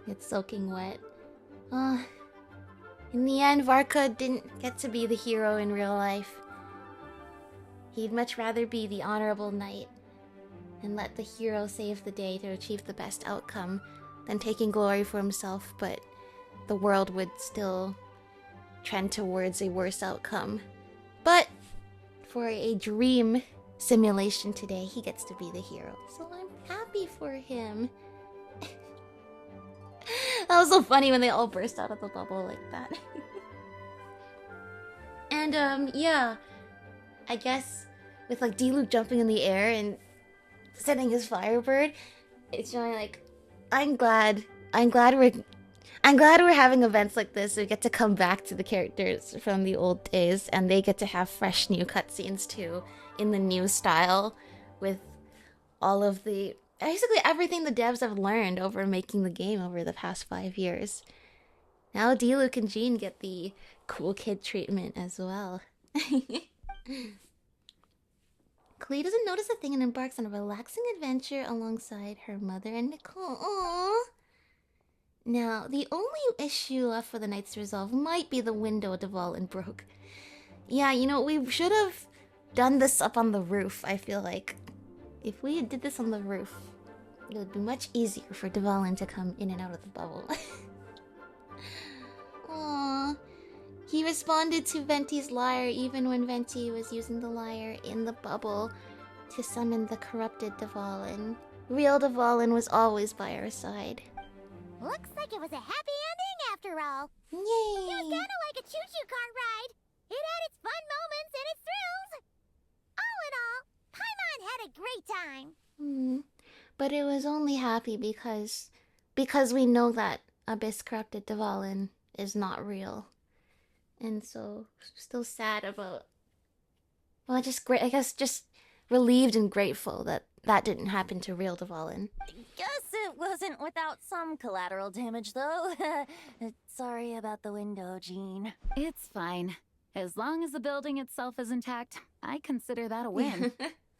It's soaking wet. In the end, Varka didn't get to be the hero in real life. He'd much rather be the honorable knight and let the hero save the day to achieve the best outcome than taking glory for himself, but the world would still trend towards a worse outcome. But for a dream simulation today, he gets to be the hero. So I'm happy for him. That was so funny when they all burst out of the bubble like that. And yeah, I guess with like D-Luke jumping in the air and sending his Firebird, it's showing like I'm glad we're having events like this. We get to come back to the characters from the old days, and they get to have fresh new cutscenes too, in the new style, with all of the basically everything the devs have learned over making the game over the past 5 years. Now D-Luke and Jean get the cool kid treatment as well. Klee doesn't notice a thing and embarks on a relaxing adventure alongside her mother and Nicole. Aww. Now, the only issue left for the Knights to resolve might be the window Dvalin broke. Yeah, you know, we should have done this up on the roof, I feel like. If we did this on the roof, it would be much easier for Dvalin to come in and out of the bubble. Aww. He responded to Venti's lyre even when Venti was using the lyre in the bubble to summon the corrupted Dvalin. Real Dvalin was always by our side. Looks like it was a happy ending after all. Yay! It was kinda like a choo-choo cart ride. It had its fun moments and its thrills. All in all, Paimon had a great time. But it was only happy because we know that Abyss corrupted Dvalin is not real. And so, still sad about... Well, just great. I guess just relieved and grateful that that didn't happen to real Dvalin. Guess it wasn't without some collateral damage, though. Sorry about the window, Jean. It's fine. As long as the building itself is intact, I consider that a win.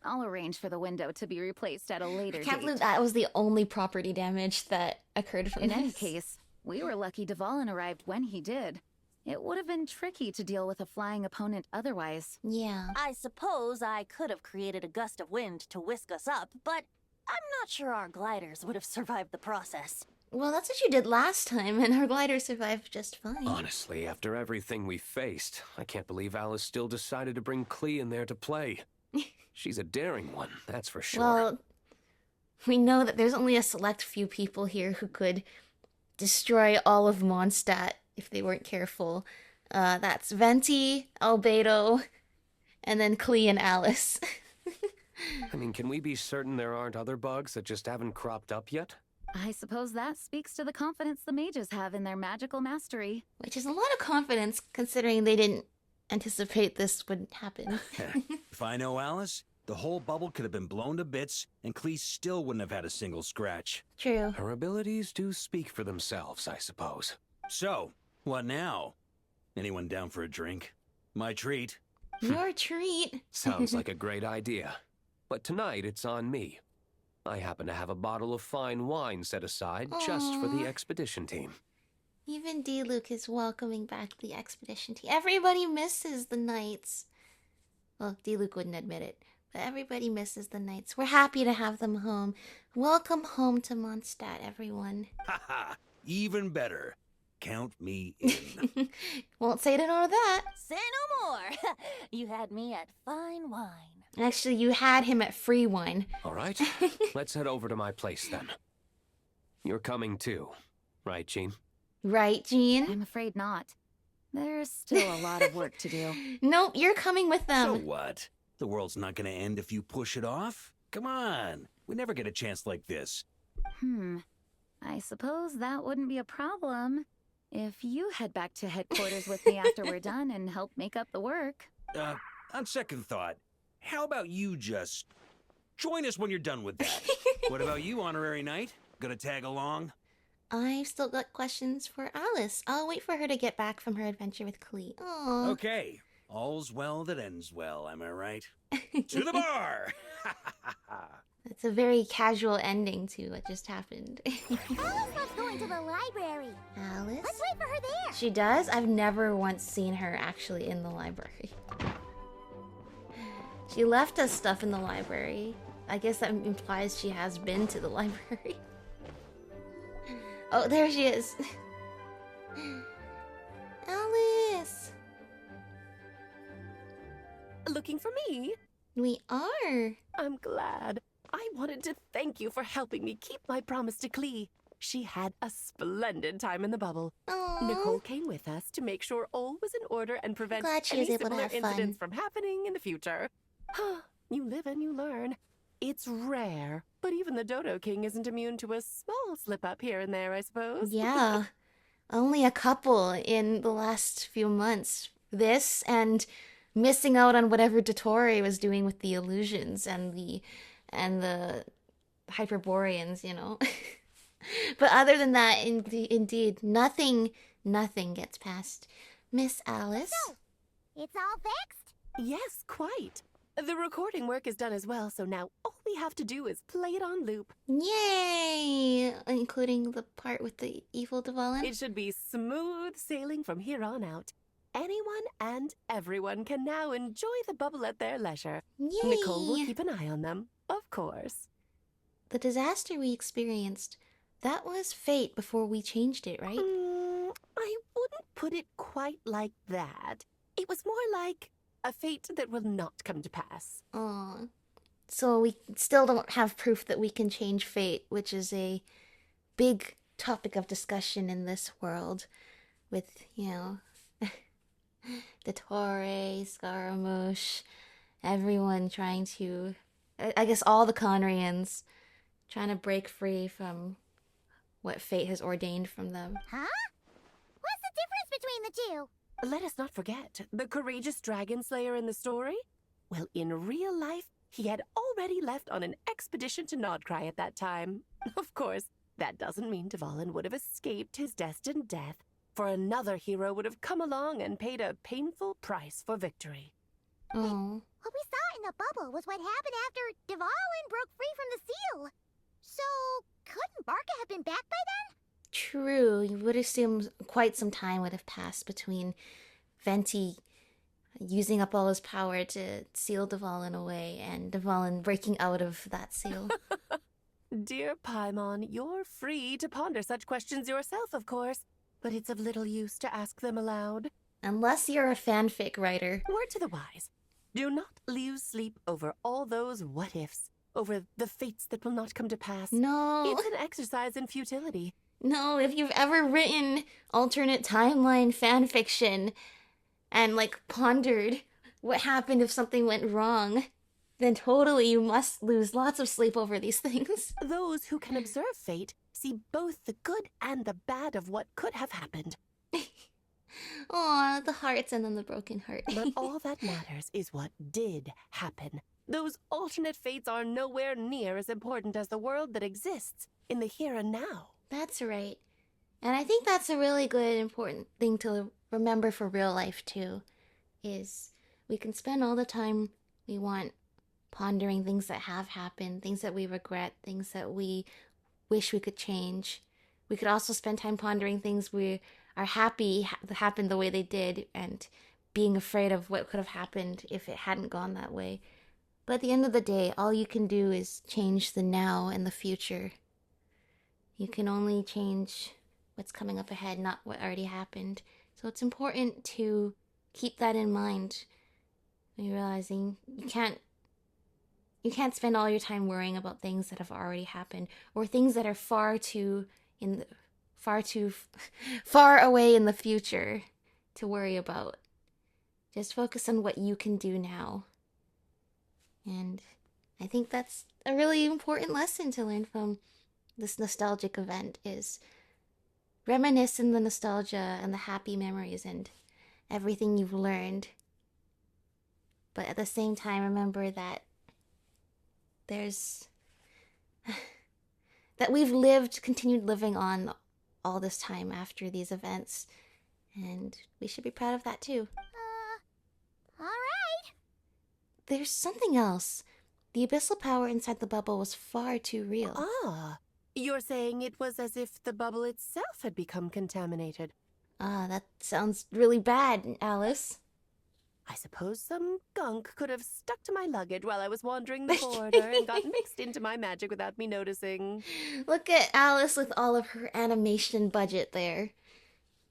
I'll arrange for the window to be replaced at a later date. I can't believe that was the only property damage that occurred from In this. any case, we were lucky Dvalin arrived when he did. It would have been tricky to deal with a flying opponent otherwise. Yeah. I suppose I could have created a gust of wind to whisk us up, but I'm not sure our gliders would have survived the process. Well, that's what you did last time, and our glider survived just fine. Honestly, after everything we faced, I can't believe Alice still decided to bring Klee in there to play. She's a daring one, that's for sure. Well, we know that there's only a select few people here who could destroy all of Mondstadt if they weren't careful. That's Venti, Albedo, and then Klee and Alice. I mean, can we be certain there aren't other bugs that just haven't cropped up yet? I suppose that speaks to the confidence the mages have in their magical mastery. Which is a lot of confidence, considering they didn't anticipate this would happen. If I know Alice, the whole bubble could have been blown to bits, and Klee still wouldn't have had a single scratch. True. Her abilities do speak for themselves, I suppose. So, what now? Anyone down for a drink? My treat. Your treat. Sounds like a great idea. But tonight, it's on me. I happen to have a bottle of fine wine set aside just for the Aw. expedition team. Even D-Luke is welcoming back the expedition team. Everybody misses the knights. Well, D-Luke wouldn't admit it, but everybody misses the knights. We're happy to have them home. Welcome home to Mondstadt, everyone. Haha, even better. Count me in. Won't say no to that. Say no more. You had me at fine wine. Actually, you had him at free wine. All right, let's head over to my place then. You're coming too, right, Jean? Right, Jean? I'm afraid not. There's still a lot of work to do. Nope, you're coming with So them. what? The world's not gonna end if you push it off? Come on. We never get a chance like this. I suppose that wouldn't be a problem if you head back to headquarters with me after we're done and help make up the work. On second thought, how about you just join us when you're done with that? What about you, Honorary Knight? Gonna tag along? I've still got questions for Alice. I'll wait for her to get back from her adventure with Klee. Aww. Okay. All's well that ends well, am I right? To the bar! It's a very casual ending to what just happened. Alice loves going to the library. Alice? Let's wait for her there. She does? I've never once seen her actually in the library. She left us stuff in the library. I guess that implies she has been to the library. Oh, there she is. Alice! Looking for me? We are. I'm glad. I wanted to thank you for helping me keep my promise to Klee. She had a splendid time in the bubble. Aww. Nicole came with us to make sure all was in order and prevent Glad she any was able to similar have fun. incidents from happening in the future. You live and you learn. It's rare, but even the Dodo King isn't immune to a small slip-up here and there, I suppose. Yeah. Only a couple in the last few months. This and missing out on whatever Dottore was doing with the illusions and the Hyperboreans, you know. But other than that, indeed, nothing gets past Miss Alice. So, it's all fixed? Yes, quite. The recording work is done as well, so now all we have to do is play it on loop. Yay! Including the part with the evil Dvalin. It should be smooth sailing from here on out. Anyone and everyone can now enjoy the bubble at their leisure. Yay! Nicole will keep an eye on them, of course. The disaster we experienced, that was fate before we changed it, right? I wouldn't put it quite like that. It was more like a fate that will not come to pass. Aw. So we still don't have proof that we can change fate, which is a big topic of discussion in this world with, you know, Dottore, Scaramouche, everyone trying to, I guess all the Conrians trying to break free from what fate has ordained from them. Huh? What's the difference between the two? Let us not forget the courageous dragon slayer in the story. Well, in real life, he had already left on an expedition to Nodcry at that time. Of course, that doesn't mean Dvalin would have escaped his destined death, for another hero would have come along and paid a painful price for victory. Oh. What we saw in the bubble was what happened after Dvalin broke free from the seal. So, couldn't Barca have been back by then? True, you would assume quite some time would have passed between Venti using up all his power to seal Dvalin away and Dvalin breaking out of that seal. Dear Paimon, you're free to ponder such questions yourself, of course, but it's of little use to ask them aloud. Unless you're a fanfic writer. Word to the wise. Do not lose sleep over all those what-ifs, over the fates that will not come to pass. No. It's an exercise in futility. No, if you've ever written alternate timeline fanfiction and, like, pondered what happened if something went wrong, then totally you must lose lots of sleep over these things. Those who can observe fate see both the good and the bad of what could have happened. Aw, the hearts and then the broken heart. But all that matters is what did happen. Those alternate fates are nowhere near as important as the world that exists in the here and now. That's right. And I think that's a really good, important thing to remember for real life, too, is we can spend all the time we want pondering things that have happened, things that we regret, things that we wish we could change. We could also spend time pondering things we are happy that happened the way they did and being afraid of what could have happened if it hadn't gone that way. But at the end of the day, all you can do is change the now and the future. You can only change what's coming up ahead, not what already happened. So it's important to keep that in mind when you're realizing you can't spend all your time worrying about things that have already happened or things that are far too far away in the future to worry about. Just focus on what you can do now. And I think that's a really important lesson to learn from this nostalgic event, is reminisce in the nostalgia and the happy memories and everything you've learned. But at the same time, remember that that we've continued living on all this time after these events. And we should be proud of that too. Alright. There's something else. The abyssal power inside the bubble was far too real. Ah, you're saying it was as if the bubble itself had become contaminated. Ah, that sounds really bad, Alice. I suppose some gunk could have stuck to my luggage while I was wandering the border and got mixed into my magic without me noticing. Look at Alice with all of her animation budget there.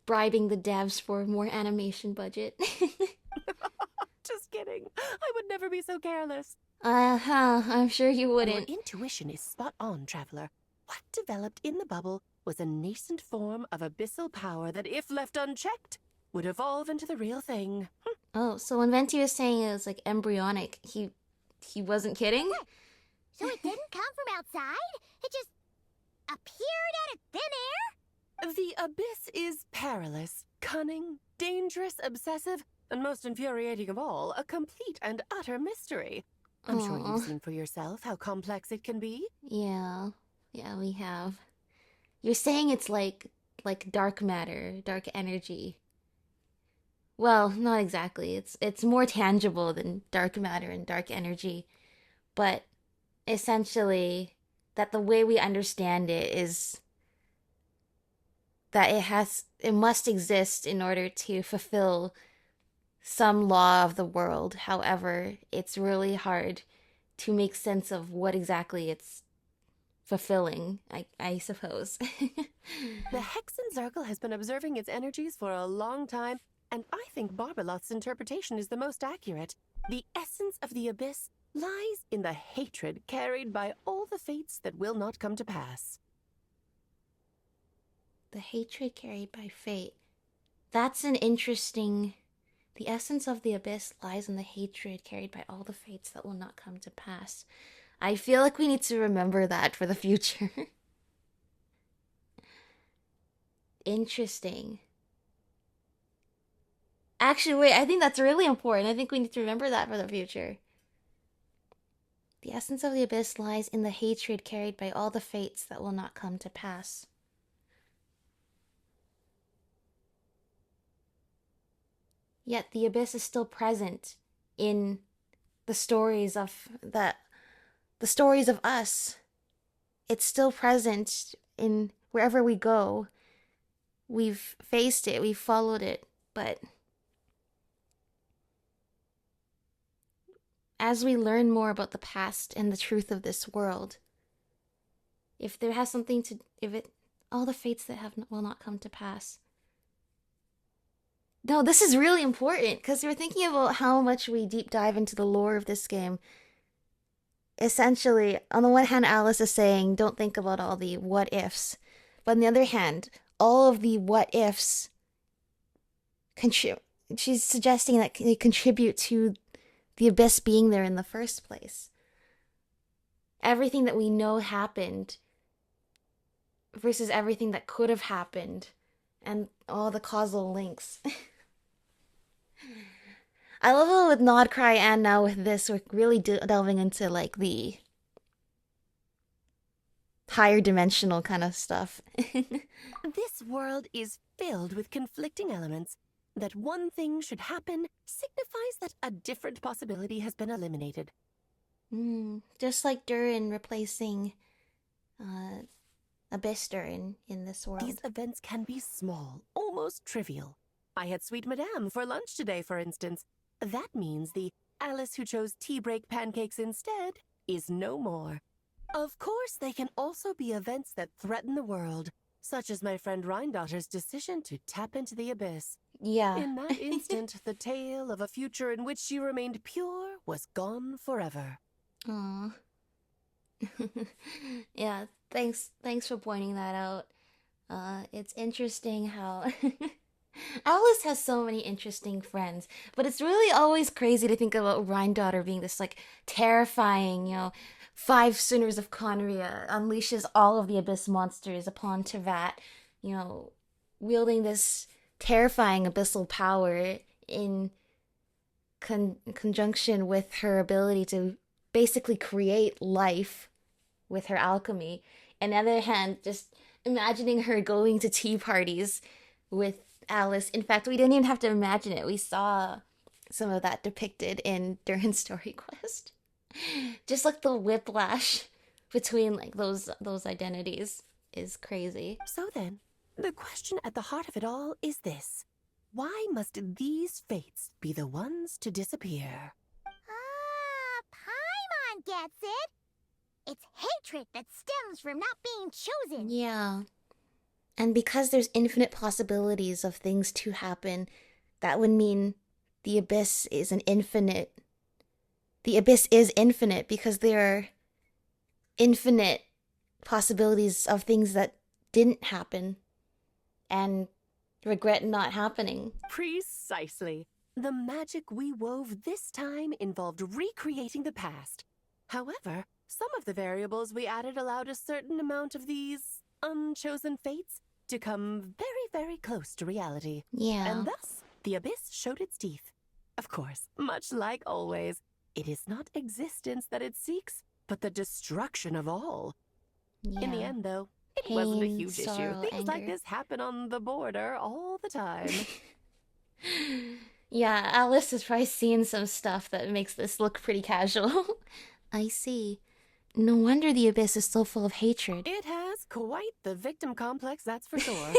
Bribing the devs for more animation budget. Just kidding. I would never be so careless. I'm sure you wouldn't. Your intuition is spot on, Traveler. What developed in the bubble was a nascent form of abyssal power that, if left unchecked, would evolve into the real thing. Oh, so when Venti was saying it was like embryonic, he wasn't kidding? So it didn't come from outside? It just appeared out of thin air? The abyss is perilous, cunning, dangerous, obsessive, and most infuriating of all, a complete and utter mystery. I'm sure you've seen for yourself how complex it can be. Yeah, we have. You're saying it's like dark matter, dark energy. Well, not exactly. It's more tangible than dark matter and dark energy. But essentially, that the way we understand it is that it must exist in order to fulfill some law of the world. However, it's really hard to make sense of what exactly it's fulfilling, I suppose. The Hexen Circle has been observing its energies for a long time, and I think Barbalot's interpretation is the most accurate. The essence of the abyss lies in the hatred carried by all the fates that will not come to pass. The hatred carried by fate. That's an interesting... The essence of the abyss lies in the hatred carried by all the fates that will not come to pass. I feel like we need to remember that for the future. Interesting. Actually, wait, I think that's really important. I think we need to remember that for the future. The essence of the abyss lies in the hatred carried by all the fates that will not come to pass. Yet the abyss is still present in the stories of us. It's still present in wherever we go. We've faced it, we've followed it, but as we learn more about the past and the truth of this world, if there has something to, all the fates that will not come to pass. No, this is really important, because we're thinking about how much we deep dive into the lore of this game. Essentially, on the one hand, Alice is saying, don't think about all the what-ifs. But on the other hand, all of the what-ifs, she's suggesting that they contribute to the abyss being there in the first place. Everything that we know happened versus everything that could have happened, and all the causal links. I love it with Nod, Cry, and now with this, we're really delving into like the higher dimensional kind of stuff. This world is filled with conflicting elements. That one thing should happen signifies that a different possibility has been eliminated. Just like Durin replacing Abyss Durin in this world. These events can be small, almost trivial. I had Sweet Madame for lunch today, for instance. That means the Alice who chose tea break pancakes instead is no more. Of course, they can also be events that threaten the world, such as my friend Rhindotter's decision to tap into the abyss. Yeah. In that instant, the tale of a future in which she remained pure was gone forever. Aw. Yeah, thanks for pointing that out. It's interesting how Alice has so many interesting friends, but it's really always crazy to think about Rhyndotter being this like terrifying, 5 Sooners of Conria, unleashes all of the abyss monsters upon Teyvat, wielding this terrifying abyssal power in conjunction with her ability to basically create life with her alchemy. On the other hand, just imagining her going to tea parties with Alice. In fact, we didn't even have to imagine it. We saw some of that depicted in Durin's story quest. Just like the whiplash between like those identities is crazy. So then, the question at the heart of it all is this. Why must these fates be the ones to disappear? Paimon gets it. It's hatred that stems from not being chosen. Yeah. And because there's infinite possibilities of things to happen, that would mean the abyss is infinite because there are infinite possibilities of things that didn't happen and regret not happening. Precisely. The magic we wove this time involved recreating the past. However, some of the variables we added allowed a certain amount of these unchosen fates to come very, very close to reality. Yeah. And thus, the abyss showed its teeth. Of course, much like always, it is not existence that it seeks, but the destruction of all. Yeah. In the end, though, it Pain, wasn't a huge sorrow, issue. Things like anger. this happen on the border all the time. Yeah, Alice has probably seen some stuff that makes this look pretty casual. I see. No wonder the abyss is so full of hatred. It has quite the victim complex, that's for sure.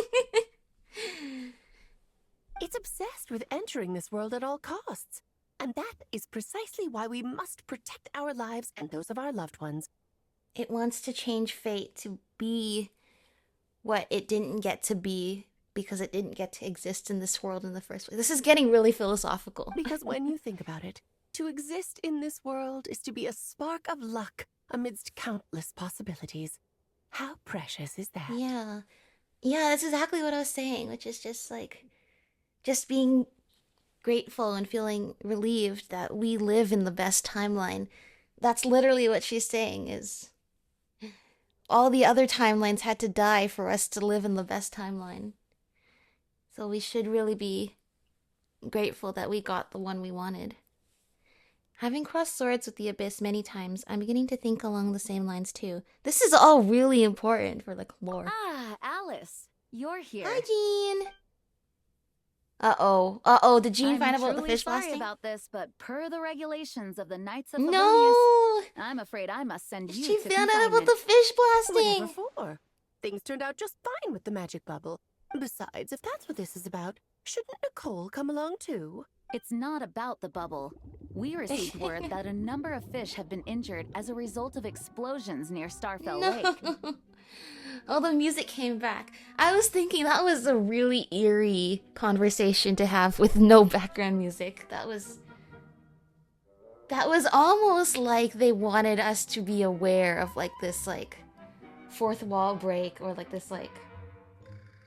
It's obsessed with entering this world at all costs. And that is precisely why we must protect our lives and those of our loved ones. It wants to change fate to be what it didn't get to be because it didn't get to exist in this world in the first place. This is getting really philosophical. Because when you think about it, to exist in this world is to be a spark of luck amidst countless possibilities. How precious is that? Yeah. Yeah, that's exactly what I was saying, which is just being grateful and feeling relieved that we live in the best timeline. That's literally what she's saying is all the other timelines had to die for us to live in the best timeline. So we should really be grateful that we got the one we wanted. Having crossed swords with the abyss many times, I'm beginning to think along the same lines too. This is all really important for like lore. Ah, Alice, you're here. Hi, Jean. Uh-oh. Did Jean find out about the truly fish sorry blasting? about this, but per the regulations of the Knights of Favonius, No! I'm afraid I must send you She to found out about confinement. the fish blasting! Whatever for? Things turned out just fine with the magic bubble. Besides, if that's what this is about, shouldn't Nicole come along too? It's not about the bubble. We received word that a number of fish have been injured as a result of explosions near Starfell Lake. No. Oh, the music came back. I was thinking that was a really eerie conversation to have with no background music. That was almost like they wanted us to be aware of like this like fourth wall break or like this like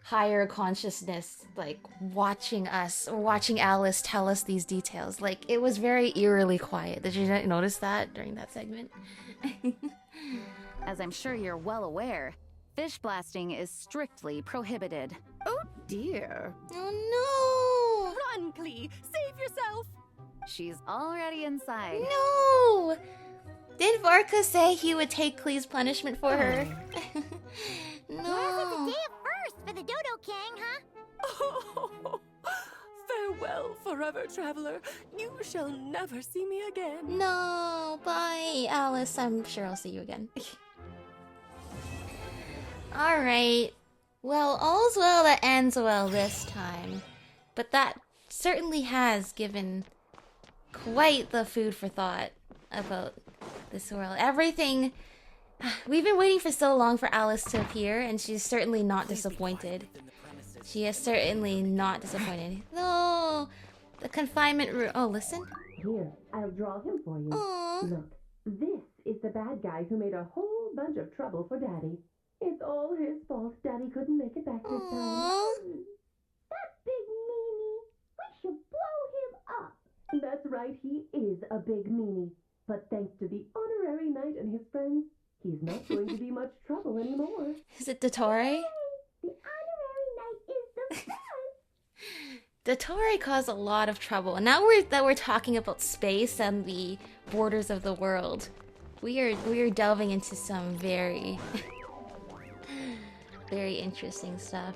higher consciousness like watching us or watching Alice tell us these details. Like it was very eerily quiet. Did you notice that during that segment? As I'm sure you're well aware, fish blasting is strictly prohibited. Oh dear. Oh Run, Klee! Save yourself! She's already inside. no! No! Did Varka say he would take Klee's punishment for her? Guess it's a No. day of first for the Dodo King, huh? Oh, farewell, forever, traveler. You shall never see me again. No, bye, Alice. I'm sure I'll see you again. Alright. Well, all's well that ends well this time. But that certainly has given quite the food for thought about this world. Everything... We've been waiting for so long for Alice to appear, and she's certainly not disappointed. She is certainly not disappointed. No! The confinement room... Oh, listen. Here, I'll draw him for you. Aww. Look, this is the bad guy who made a whole bunch of trouble for Daddy. It's all his fault Daddy couldn't make it back this time. That big meanie! We should blow him up! That's right, he is a big meanie. But thanks to the honorary knight and his friends, he's not going to be much trouble anymore. Is it Dottore? Yay! The honorary knight is the best! Dottore caused a lot of trouble. And now that we're talking about space and the borders of the world, we are delving into some very very interesting stuff.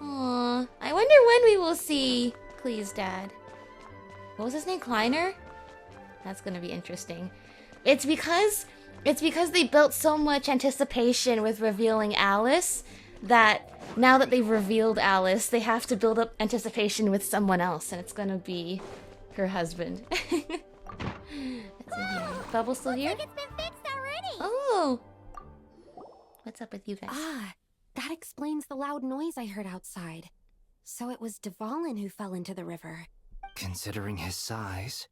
Aww. I wonder when we will see Klee's dad. What was his name? Kleiner? That's gonna be interesting. It's because they built so much anticipation with revealing Alice that now that they've revealed Alice, they have to build up anticipation with someone else, and it's gonna be her husband. That's in here. Bubble's still here? Looks like it's been fixed already. Oh! What's up with you guys? Ah, that explains the loud noise I heard outside. So it was Dvalin who fell into the river. Considering his size,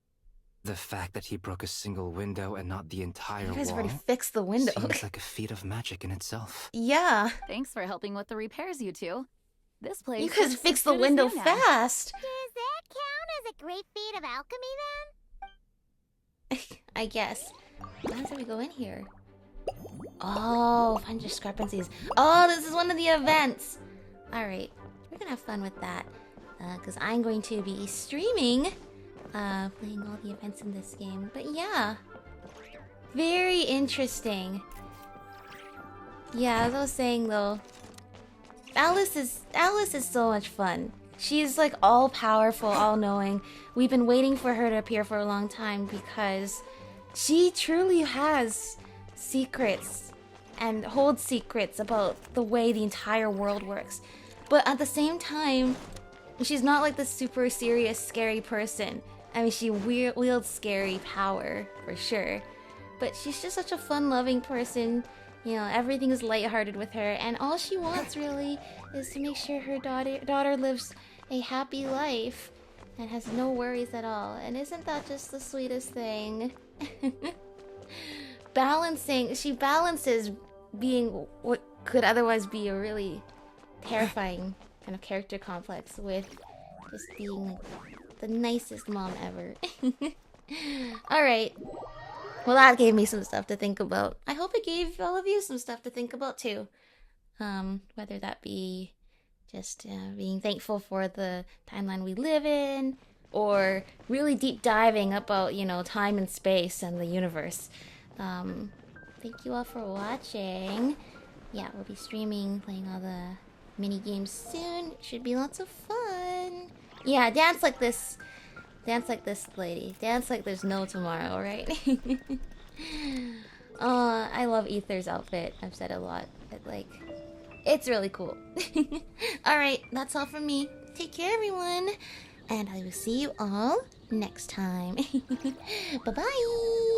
the fact that he broke a single window and not the entire You guys wall already fixed the window. seems like a feat of magic in itself. Yeah. Thanks for helping with the repairs, you two. This place. You guys looks fixed as the good as window new now. fast. Does that count as a great feat of alchemy then? I guess. How do we go in here? Oh, find discrepancies. Oh, this is one of the events. Alright, we're gonna have fun with that. Because I'm going to be streaming, playing all the events in this game. But yeah, very interesting. Yeah, as I was saying though, Alice is so much fun. She's like all powerful, all knowing. We've been waiting for her to appear for a long time because she truly has secrets and holds secrets about the way the entire world works. But at the same time, she's not like the super serious, scary person. I mean, she wields scary power, for sure. But she's just such a fun-loving person. You know, everything is lighthearted with her. And all she wants, really, is to make sure her daughter lives a happy life and has no worries at all. And isn't that just the sweetest thing? She balances being what could otherwise be a really terrifying kind of character complex with just being like the nicest mom ever. Alright. Well, that gave me some stuff to think about. I hope it gave all of you some stuff to think about too. Whether that be just being thankful for the timeline we live in, or really deep diving about, you know, time and space and the universe. Thank you all for watching. Yeah, we'll be streaming, playing all the mini games soon. It should be lots of fun. Yeah, dance like this. Dance like this, lady. Dance like there's no tomorrow, right? I love Ether's outfit. I've said it a lot. It's really cool. Alright, that's all from me. Take care, everyone. And I will see you all next time. Bye-bye.